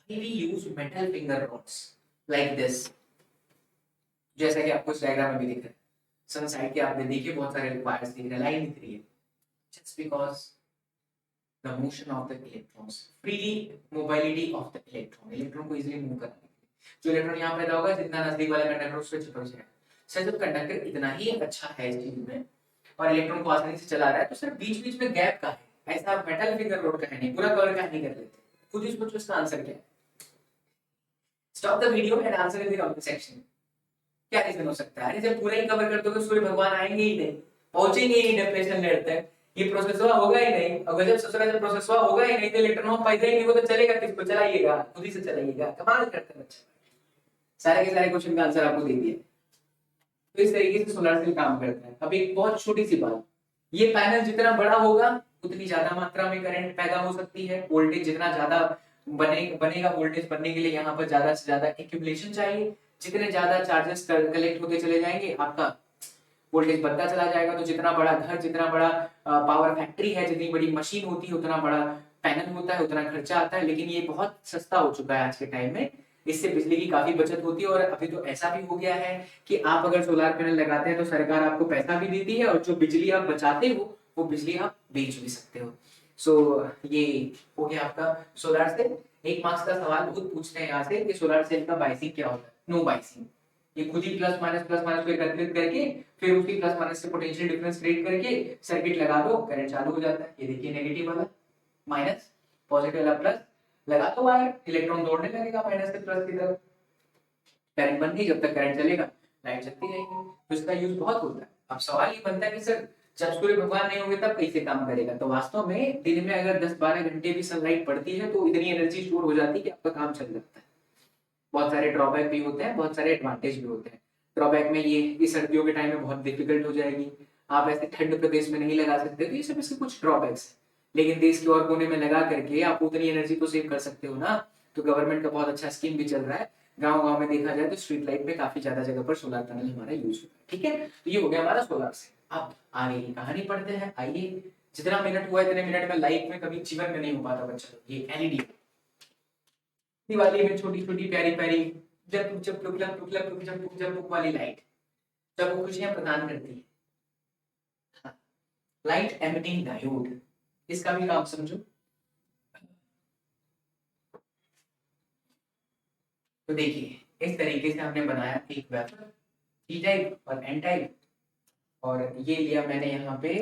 Speaker 1: We use metal finger rods like this, जैसा कि आपको इस डायग्राम में भी दिख रहा है। सन साइड के आपने देखिए बहुत सारे वायर्स दिख रहे हैं, लाइन दिख रही है, just because the motion of the electrons, freely mobility of the electron, electron को इजीली मूव करने के लिए जो इलेक्ट्रॉन यहाँ पैदा होगा, जितना नजदीक वाला कंडक्टर उससे चिपक जाएगा। सर जब कंडक्टर इतना ही अच्छा है इस चीज में और इलेक्ट्रॉन को आसानी से चला रहा है, तो सिर्फ बीच बीच में गैप का है, ऐसा मेटल फिंगर रोड का है नहीं, पूरा कवर का नहीं कर लेते। खुद ही सोचो इसका आंसर क्या है। Stop the video and answer in the comment section. क्या रीजन हो सकता है? अरे जब पूरा ही कवर कर दोगे सूर्य भगवान आएंगे ही नहीं, पहुंचेंगे ही नहीं डेप्रेशन लेयर तक, ये प्रोसेस होगा ही नहीं। अगर जब ससुरा जब प्रोसेस होगा ही नहीं तो इलेक्ट्रॉन पैदा ही नहीं, वो तो चलेगा किसको? चलाइएगा, खुद ही से चलाइएगा। कमाल करते हैं बच्चे, सारे के सारे क्वेश्चन का आंसर आपको दे दिया। तो इस तरीके से सोलर सेल काम करता है। अब एक बहुत छोटी सी बात, ये पैनल जितना बड़ा होगा उतनी ज्यादा मात्रा में करंट पैदा हो सकती है, वोल्टेज जितना ज्यादा बनेगा, वोल्टेज बनने के लिए यहाँ पर ज्यादा से ज्यादा एक्यूमुलेशन चाहिए। जितने ज्यादा चार्जेस कलेक्ट होते चले जाएंगे आपका वोल्टेज बढ़ता चला जाएगा। तो जितना बड़ा घर, जितना बड़ा पावर फैक्ट्री है, जितनी बड़ी मशीन होती है, उतना बड़ा पैनल होता है, उतना खर्चा आता है। लेकिन ये बहुत सस्ता हो चुका है आज के टाइम में, इससे बिजली की काफी बचत होती है। और अभी तो ऐसा भी हो गया है कि आप अगर सोलर पैनल लगाते हैं तो सरकार आपको पैसा भी देती है और जो बिजली आप बचाते हो वो बिजली आप बेच भी सकते हो। सो ये हो गया आपका सोलर सेल। एक मार्क्स का सवाल खुद पूछते हैं यहाँ से कि सोलर सेल का बाइसिंग क्या होता है? नो बाइसिंग, ये खुद ही प्लस माइनस को एकत्रित करके फिर उसकी प्लस माइनस से पोटेंशियल डिफरेंस क्रिएट करके सर्किट लगा दो, करंट चालू हो जाता है। ये देखिए नेगेटिव वाला माइनस, पॉजिटिव वाला प्लस, लगा दो वायर, इलेक्ट्रॉन दौड़ने लगेगा माइनस से प्लस की तरफ, करंट बन गई। जब तक करंट चलेगा लाइट चलती रहेगी। तो इसका यूज बहुत होता है। अब सवाल ये बनता है कि सर जब सूर्य भगवान नहीं होंगे तब कैसे काम करेगा। तो वास्तव में दिन में अगर 10-12 घंटे भी सनलाइट पड़ती है तो इतनी एनर्जी स्टोर हो जाती है कि आपका काम चल जाता है। बहुत सारे ड्रॉबैक भी होते हैं, बहुत सारे एडवांटेज भी होते हैं। ड्रॉबैक में ये कि सर्दियों के टाइम में बहुत डिफिकल्ट हो जाएगी, आप ऐसे ठंड प्रदेश में नहीं लगा सकते, तो ये सब इसके कुछ ड्रॉबैक्स है। लेकिन देश के और कोने में लगा करके आप उतनी एनर्जी तो सेव कर सकते हो ना। तो गवर्नमेंट का बहुत अच्छा स्कीम भी चल रहा है। गांव गांव में देखा जाए तो स्ट्रीट लाइट में काफी ज्यादा जगह पर सोलर पैनल हमारा यूज होता है। ठीक है, तो ये हो गया हमारा सोलर से। अब आगे की कहानी पढ़ते हैं। आइए, जितना मिनट हुआ इतने मिनट में लाइफ में कभी जीवन में नहीं हो पाता बच्चा। ये एलईडी दिवाली में छोटी छोटी प्यारी प्यारी जब जब टुकलक टुकलक टुक जब टुक जब टुक वाली लाइट, जब वो खुशियां प्रदान करती है। लाइट एमिटिंग डायोड, इसका भी काम समझो। तो देखिए इस तरीके से हमने बनाया एक वेफर, पी टाइप और एन टाइप, और ये लिया मैंने यहाँ पे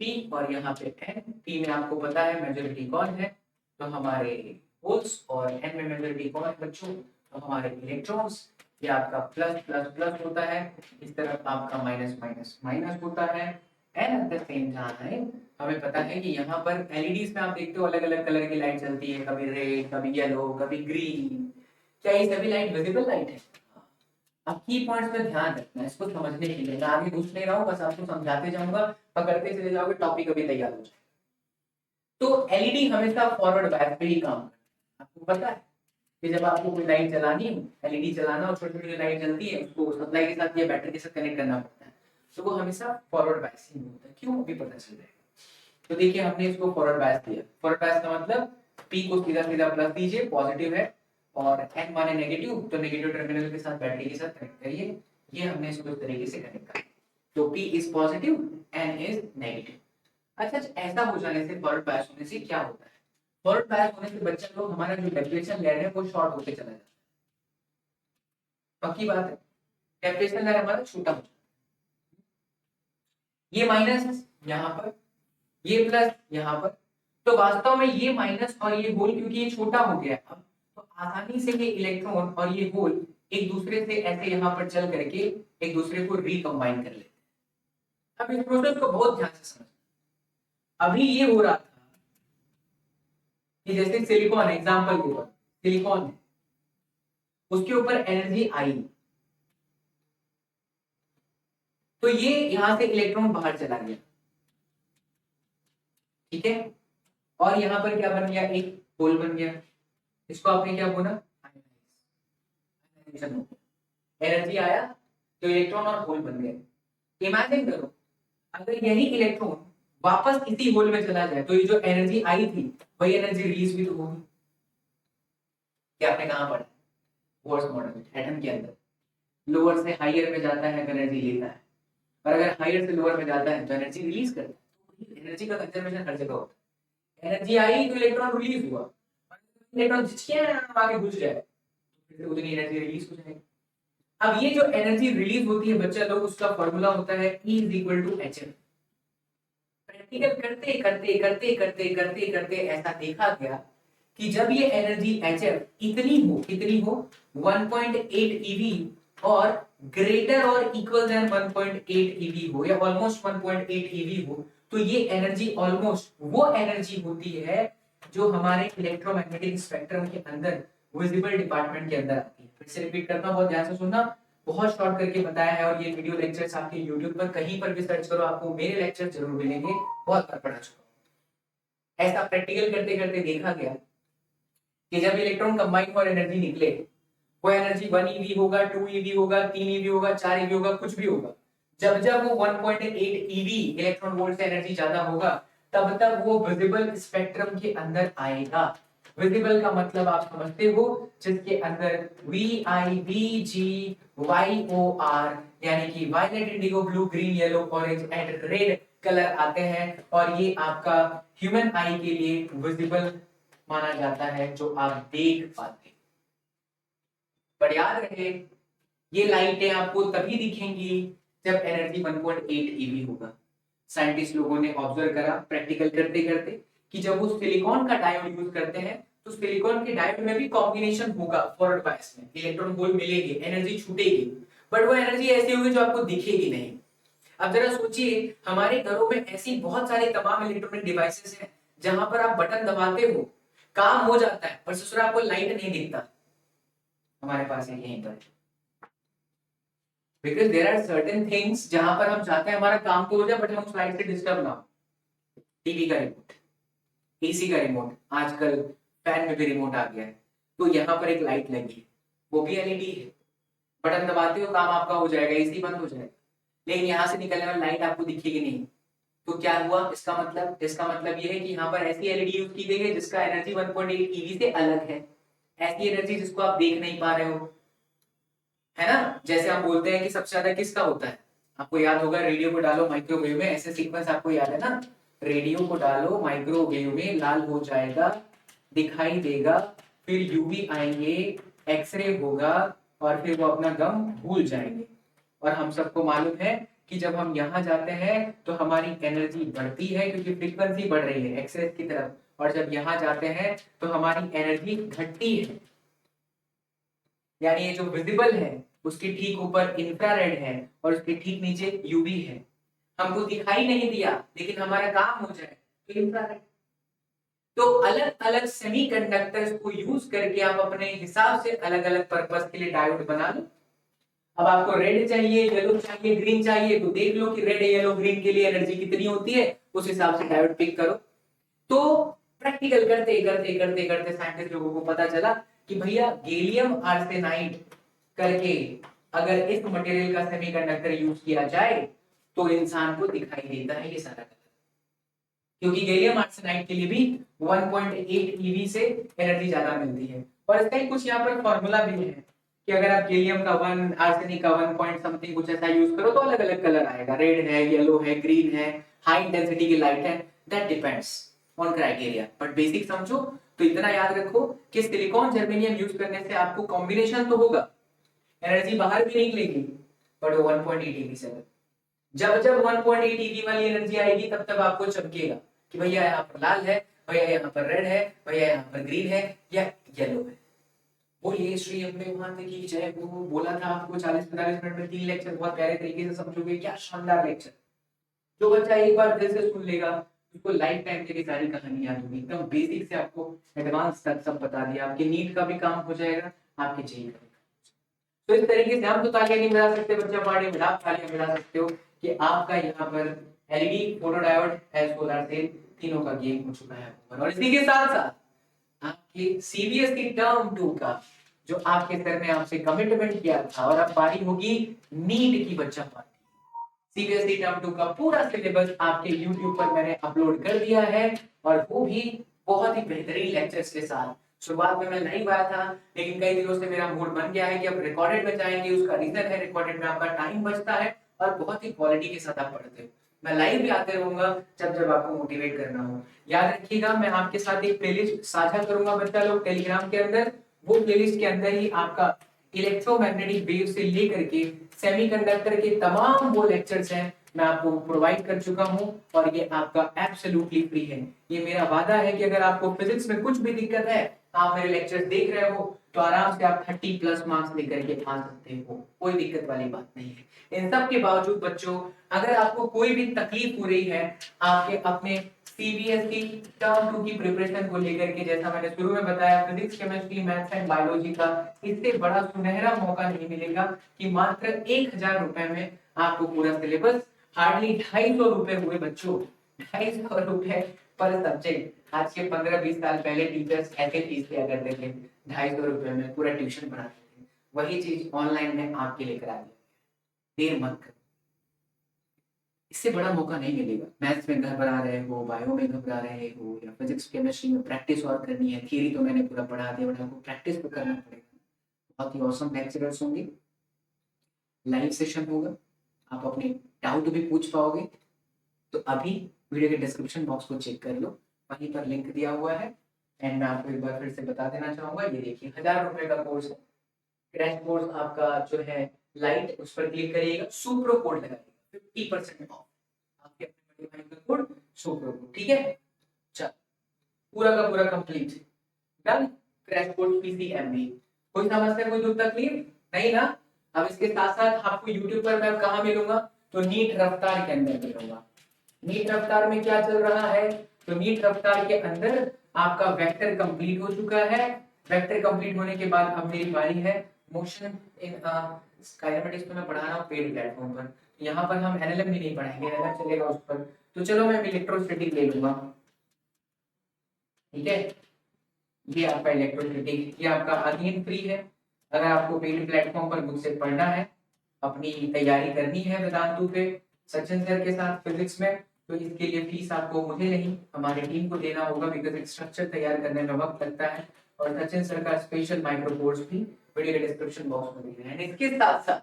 Speaker 1: पी और यहाँ पे एन। पी में आपको पता है मेजोरिटी कौन है, तो हमारे होल्स, और एन में मेजोरिटी कौन है बच्चों, तो हमारे इलेक्ट्रॉन्स। ये आपका प्लस प्लस प्लस होता है, इस तरफ आपका माइनस माइनस माइनस होता है। And at the same time हमें पता है कि यहाँ पर एलईडीज में आप देखते हो अलग अलग कलर की लाइट चलती है, कभी रेड, कभी येलो, कभी ग्रीन। क्या ये सभी लाइट विजिबल लाइट है? अब की पॉइंट्स पे ध्यान रखना है, इसको समझने के लिए मैं आगे घुस नहीं रहा हूँ, बस आपको समझाते जाऊंगा, पकड़ते चले जाओगे, टॉपिक अभी तैयार हो जाए। तो एलईडी हमेशा फॉरवर्ड बायस पे ही काम करता है। आपको पता है कि जब आपको कोई लाइट चलानी हो, एलईडी चलाना और छोटी छोटी लाइट जलती है, उसको सप्लाई के साथ या बैटरी के साथ कनेक्ट करना पड़ता है, तो वो हमेशा फॉरवर्ड बायस ही होता है। क्यों, अभी पता चल जाएगा। तो देखिए हमने इसको फॉरवर्ड बायस दिया। फॉरवर्ड बायस का मतलब पी को सीधा सीधा प्लस दीजिए, पॉजिटिव है, और एन माने नेगेटिव, तो नेगेटिव टर्मिनल के साथ बैटरी के साथ कनेक्ट करिए। ये हमने इसको इस तरीके से कनेक्ट किया। तो P is positive, N is negative. अच्छा, ऐसा हो जाने से, फॉरवर्ड बायस होने से क्या होता है? फॉरवर्ड बायस होने से बच्चा लोग, हमारा जो डेफिनेशन लेयर है वो शॉर्ट होते चला जाता है। पक्की बात है, डेफिनेशन लेयर हमारा छोटा हो जाता है। ये माइनस यहाँ पर, ये प्लस यहाँ पर, तो वास्तव में ये माइनस और ये होल क्योंकि ये छोटा हो गया है अब, तो आसानी से ये इलेक्ट्रॉन और ये होल एक दूसरे से ऐसे यहाँ पर चल करके एक दूसरे को रिकम्बाइन कर लेते हैं। अब इस प्रोसेस को बहुत ध्यान से समझना। अभी ये हो रहा था कि जैसे सिलिकॉन, एग्जांपल के ऊपर सिलिकॉन है, उसके ऊपर एनर्जी आई, तो ये यहां से इलेक्ट्रॉन बाहर चला गया, ठीक है, और यहां पर क्या बन गया, एक होल बन गया। इसको आपने क्या बोला, एनर्जी आया तो इलेक्ट्रॉन और होल बन गए। इमेजिन करो अगर यही इलेक्ट्रॉन वापस इसी होल में चला जाए, तो ये जो एनर्जी आई थी वही एनर्जी रिलीज भी तो होगी। क्या आपने कहां पढ़ा, बोर्स मॉडल, एटम के अंदर लोअर से हायर में जाता है तो एनर्जी लेता है, और अगर हायर से लोअर में जाता है तो एनर्जी रिलीज करता है। तो एनर्जी का कंजर्वेशन हर जगह होता है। एनर्जी आई तो इलेक्ट्रॉन रिलीज हुआ, इलेक्ट्रॉन आगे घुस जाए तो फिर उतनी एनर्जी रिलीज हो जाएगी। अब ये जो एनर्जी रिलीज होती है बच्चा लोग, उसका फॉर्मूला होता है E is equal to H F. Practical करते करते करते करते करते करते ऐसा देखा गया कि जब ये एनर्जी एच एफ कितनी हो 1.8 eV और ग्रेटर और इक्वल देन 1.8 eV हो, या ऑलमोस्ट 1.8 eV हो, तो ये एनर्जी ऑलमोस्ट वो एनर्जी होती है जो हमारे इलेक्ट्रोमैग्नेटिक स्पेक्ट्रम के अंदर विजिबल डिपार्टमेंट के अंदर आती है। फिर से रिपीट करना, बहुत ध्यान से सुनना, बहुत शॉर्ट करके बताया है, और ये वीडियो लेक्चर्स आपके YouTube पर कहीं पर भी सर्च करो, आपको मेरे लेक्चर जरूर मिलेंगे, बहुत बार पढ़ा चुका हूं। ऐसा प्रैक्टिकल करते करते देखा गया कि जब इलेक्ट्रॉन कंबाइन और एनर्जी निकले, वो एनर्जी 1 eV होगा, 2 eV होगा, 3 eV होगा, 4 eV होगा, कुछ भी होगा। जब जब वो 1.8 eV इलेक्ट्रॉन वोल्ट से एनर्जी ज्यादा होगा, तब तक वो विजिबल स्पेक्ट्रम के अंदर आएगा। विजिबल का मतलब आप समझते हो, जिसके अंदर VIBGYOR यानी कि violet, indigo, blue, green, yellow, orange and red colour आते हैं, और ये आपका ह्यूमन आई के लिए विजिबल माना जाता है, जो आप देख पाते हैं। पर याद रहे, ये लाइटें आपको तभी दिखेंगी जब एनर्जी 1.8 eV होगा। साइंटिस्ट लोगों ने ऑब्जर्व करा प्रैक्टिकल करते करते कि जब वो सिलिकॉन का डायोड यूज करते हैं, तो सिलिकॉन के डायोड में भी कॉम्बिनेशन होगा फॉरवर्ड बायस में, इलेक्ट्रॉन होल मिलेंगे, एनर्जी छूटेगी, बट वो एनर्जी ऐसी होगी जो आपको दिखेगी नहीं। अब जरा सोचिए, हमारे घरों में ऐसी बहुत सारी तमाम इलेक्ट्रॉनिक डिवाइसेस हैं जहां पर आप बटन दबाते हो, काम हो जाता है, पर ससुरा आपको लाइट नहीं दिखता। हमारे पास है यहीं पर, because there are certain things जहां पर हम चाहते हैं हमारा काम तो हो जाए बट हम उस लाइट से डिस्टर्ब ना हो। टीवी का रिमोट, एसी का रिमोट, आजकल फैन में भी रिमोट आ गया है, तो यहाँ पर एक लाइट लगी है, वो भी एलईडी है। बटन दबाते हो काम आपका हो जाएगा, एसी बंद हो जाएगा, लेकिन यहाँ से निकलने वाली लाइट आपको दिखेगी नहीं। तो क्या हुआ इसका मतलब ये है कि यहाँ पर ऐसी एलईडी यूज की गई है जिसका एनर्जी 1.8 ईवी से अलग है, ऐसी एनर्जी जिसको आप देख नहीं पा रहे हो, है ना। जैसे हम बोलते हैं कि सबसे ज्यादा किसका होता है, आपको याद होगा, रेडियो को डालो माइक्रोवेव में, ऐसे सीक्वेंस आपको याद है ना, रेडियो को डालो माइक्रोवेव में, लाल हो जाएगा, दिखाई देगा, फिर यूवी आएंगे, एक्सरे होगा, और फिर वो अपना गम भूल जाएंगे। और हम सबको मालूम है कि जब हम यहाँ जाते हैं तो हमारी एनर्जी बढ़ती है क्योंकि फ्रीक्वेंसी बढ़ रही है एक्सेस की तरफ, और जब यहाँ जाते हैं तो हमारी एनर्जी घटती है। यानी ये जो विजिबल है उसके ठीक ऊपर इंफ्रारेड है और उसके ठीक नीचे यूवी है। हमको दिखाई नहीं दिया लेकिन हमारा काम हो जाए तो इंफ्रारेड। तो अलग अलग सेमीकंडक्टर्स को यूज करके आप अपने हिसाब से अलग अलग पर्पस के लिए डायोड बना लो। अब आपको रेड चाहिए, येलो चाहिए, ग्रीन चाहिए, तो देख लो कि रेड, येलो, ग्रीन के लिए एनर्जी कितनी होती है, उस हिसाब से डायोड पिक करो। तो प्रैक्टिकल करते करते करते करते साइंटिस्ट लोगों को पता चला कि भैया गैलियम आर्सेनाइड करके अगर इस मटेरियल का सेमीकंडक्टर यूज किया जाए तो इंसान को दिखाई देता है ये सारा कलर, क्योंकि गैलियम आर्सेनाइड के लिए भी 1.8 ईवी से एनर्जी ज्यादा मिलती है। और इसका ही कुछ यहाँ पर फॉर्मूला भी है कि अगर आप गैलियम का 1, आर्सेनिक का 1 पॉइंट समथिंग कुछ ऐसा यूज करो तो अलग अलग कलर आएगा, रेड है, येलो है, ग्रीन है, हाई इंटेंसिटी की लाइट है, that depends on criteria. But basic समझो तो इतना याद रखो कि सिलिकॉन जर्मेनियम यूज करने से आपको कॉम्बिनेशन तो होगा, एनर्जी बाहर भी नहीं लेगी, बट वो 1.8 ईवी से अलग। जब जब 1.8 ईवी वाली एनर्जी आएगी तब तब आपको चमकेगा कि भैया यहाँ पर लाल है, भैया यहाँ पर रेड है, भैया यहाँ पर ग्रीन है या येलो है। बोलिए श्री अम्बे माता की जय। वो बोला था आपको 40-45 मिनट में 3 लेक्चर बहुत प्यारे तरीके से समझोगे, क्या शानदार लेक्चर। जो बच्चा एक बार दिल से सुन लेगा उसको लाइफ टाइम के लिए सारी कहानी याद होगी, एकदम बेसिक से आपको एडवांस तक सब बता दिया। आपके नीट का भी काम हो जाएगा, आपके जेई का भी। तो इस तरीके से हम तो तालियां नहीं बजा सकते बच्चा पार्टी में, आप तालियां बजा सकते हो कि आपका यहाँ पर एलईडी, फोटोडायोड, सोलर सेल, तीनों का गेम हो चुका है। और इसी के साथ साथ आपके सीबीएसई टर्म 2 का जो आपके सर ने आपसे कमिटमेंट किया था, और अब बारी होगी नीट की बच्चा पार्टी। सीबीएसई टर्म 2 का पूरा सिलेबस आपके YouTube पर मैंने अपलोड कर दिया है, और वो भी बहुत ही बेहतरीन लेक्चर्स के साथ। शुरुआत में मैं लाइव आया था, लेकिन कई दिनों से मेरा मूड बन गया है कि अब रिकॉर्डेड में जाएंगे। उसका रीजन है रिकॉर्डेड में आपका टाइम बचता है और बहुत ही क्वालिटी के साथ आप पढ़ते हो। मैं लाइव भी आते रहूंगा जब जब आपको मोटिवेट करना हो। याद रखिएगा, मैं आपके साथ एक प्लेलिस्ट साझा करूंगा बच्चा लोग टेलीग्राम के अंदर। वो प्लेलिस्ट के अंदर ही आपका इलेक्ट्रोमैग्नेटिक वेव से लेकर के सेमीकंडक्टर के तमाम वो लेक्चर्स हैं मैं आपको प्रोवाइड कर चुका हूं, और ये आपका एब्सोल्युटली फ्री है। ये मेरा वादा है कि अगर आपको फिजिक्स में कुछ भी दिक्कत है, आप मेरे लेक्चर्स देख रहे हो तो आराम से आप 30+ मार्क्स लेकर के आ सकते हो, कोई दिक्कत वाली बात नहीं है। इन सब के बावजूद बच्चों, अगर आपको कोई भी तकलीफ हो रही है आपके अपने सीबीएसई टर्म 2 की प्रिपरेशन को लेकर के, जैसा मैंने शुरू में बताया, physics, chemistry, maths and biology का इससे बड़ा सुनहरा मौका नहीं मिलेगा कि मात्र 1000 रुपए में आपको पूरा सिलेबस, हार्डली 250 रुपए हुए बच्चों, 250 रुपए पर सब्जेक्ट। आज के 15-20 साल पहले टीचर्स ऐसे फीस लिया करते थे, 250 रुपए में पूरा ट्यूशन पढ़ाते थे। वही चीज ऑनलाइन में आपके लिए करा दिया, देर मत करो, इससे बड़ा मौका नहीं मिलेगा। मैथ्स में घबरा रहे हो, बायो में घबरा रहे हो, या फिजिक्स केमिस्ट्री में प्रैक्टिस और करनी है, थियरी तो मैंने पूरा पढ़ा दिया, बट आपको प्रैक्टिस तो करना पड़ेगा। बहुत ही ऑसम लेक्चरर्स होंगे, लाइव सेशन होगा, आप अपने डाउट भी पूछ पाओगे। तो अभी वीडियो के डिस्क्रिप्शन बॉक्स को चेक कर लो, वहीं पर लिंक दिया हुआ है। एंड मैं आपको एक बार फिर से बता देना चाहूंगा, ये देखिए 1000 रुपए का कोर्स है, क्रैश कोर्स आपका जो है लाइट, उस पर क्लिक करिएगा, सुप्रो कोड लगाइएगा, 50% ऑफ आपके अपने बड़े भाई का कोड सुप्रो कोड, ठीक है। चल, पूरा का पूरा complete done. Crash course PCMB, कोई समस्या, कोई दुख तकलीफ नहीं ना। अब इसके साथ साथ आपको YouTube पर मैं कहाँ मिलूंगा, तो नीट रफ्तार के अंदर मिलूंगा। नीट रफ्तार में क्या चल रहा है, तो नीट रफ्तार के अंदर आपका वेक्टर कंप्लीट हो चुका है। वेक्टर कंप्लीट होने के बाद अब मेरी बारी है मोशन इन काइनेमेटिक्स में मैं पढ़ा रहा हूँ पेड प्लेटफॉर्म पर। यहाँ पर हम एनएलएम भी नहीं पढ़ाएंगे, एनएलएम चलेगा उस पर। तो चलो मैं इलेक्ट्रोस्टैटिक ले लूंगा, ठीक है। ये आपका इलेक्ट्रोस्टैटिक, ये आपका अगेन फ्री है। अगर आपको पेड प्लेटफॉर्म पर मुझसे पढ़ना है, अपनी तैयारी करनी है वेदांतु पे सचिन सर के साथ फिजिक्स में, तो इसके लिए फीस आपको मुझे नहीं हमारी टीम को देना होगा, बिकॉज एक स्ट्रक्चर तैयार करने में वक्त लगता है। और सचिन सर का स्पेशल माइक्रो कोर्स भी वीडियो के डिस्क्रिप्शन बॉक्स में दिया है। इसके साथ साथ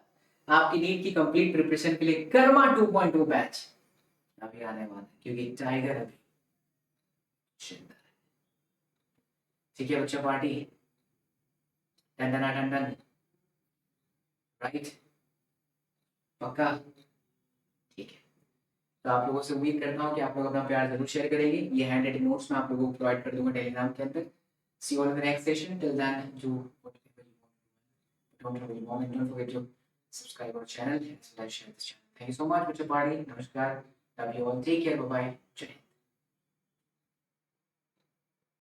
Speaker 1: आपकी नीट की कंप्लीट प्रिपरेशन के लिए कर्मा 2.2 बैच अभी आने वाला है, क्योंकि टाइगर अभी जिंदा है। ठीक है बच्चा पार्टी, टंडन टंडन, राइट, पक्का, ठीक है। तो आप लोगों से उम्मीद करता हूँ कि आप लोग अपना प्यार जरूर शेयर करेंगे। ये हैंड राइटिंग नोट्स मैं आप लोगों को प्रोवाइड कर दूंगा टेलीग्राम के अंदर। See you on the next session, till then don't forget to subscribe our channel and share this channel. Thank you so much, Mr. Party. Namaskar. Love you all. Take care. Bye bye.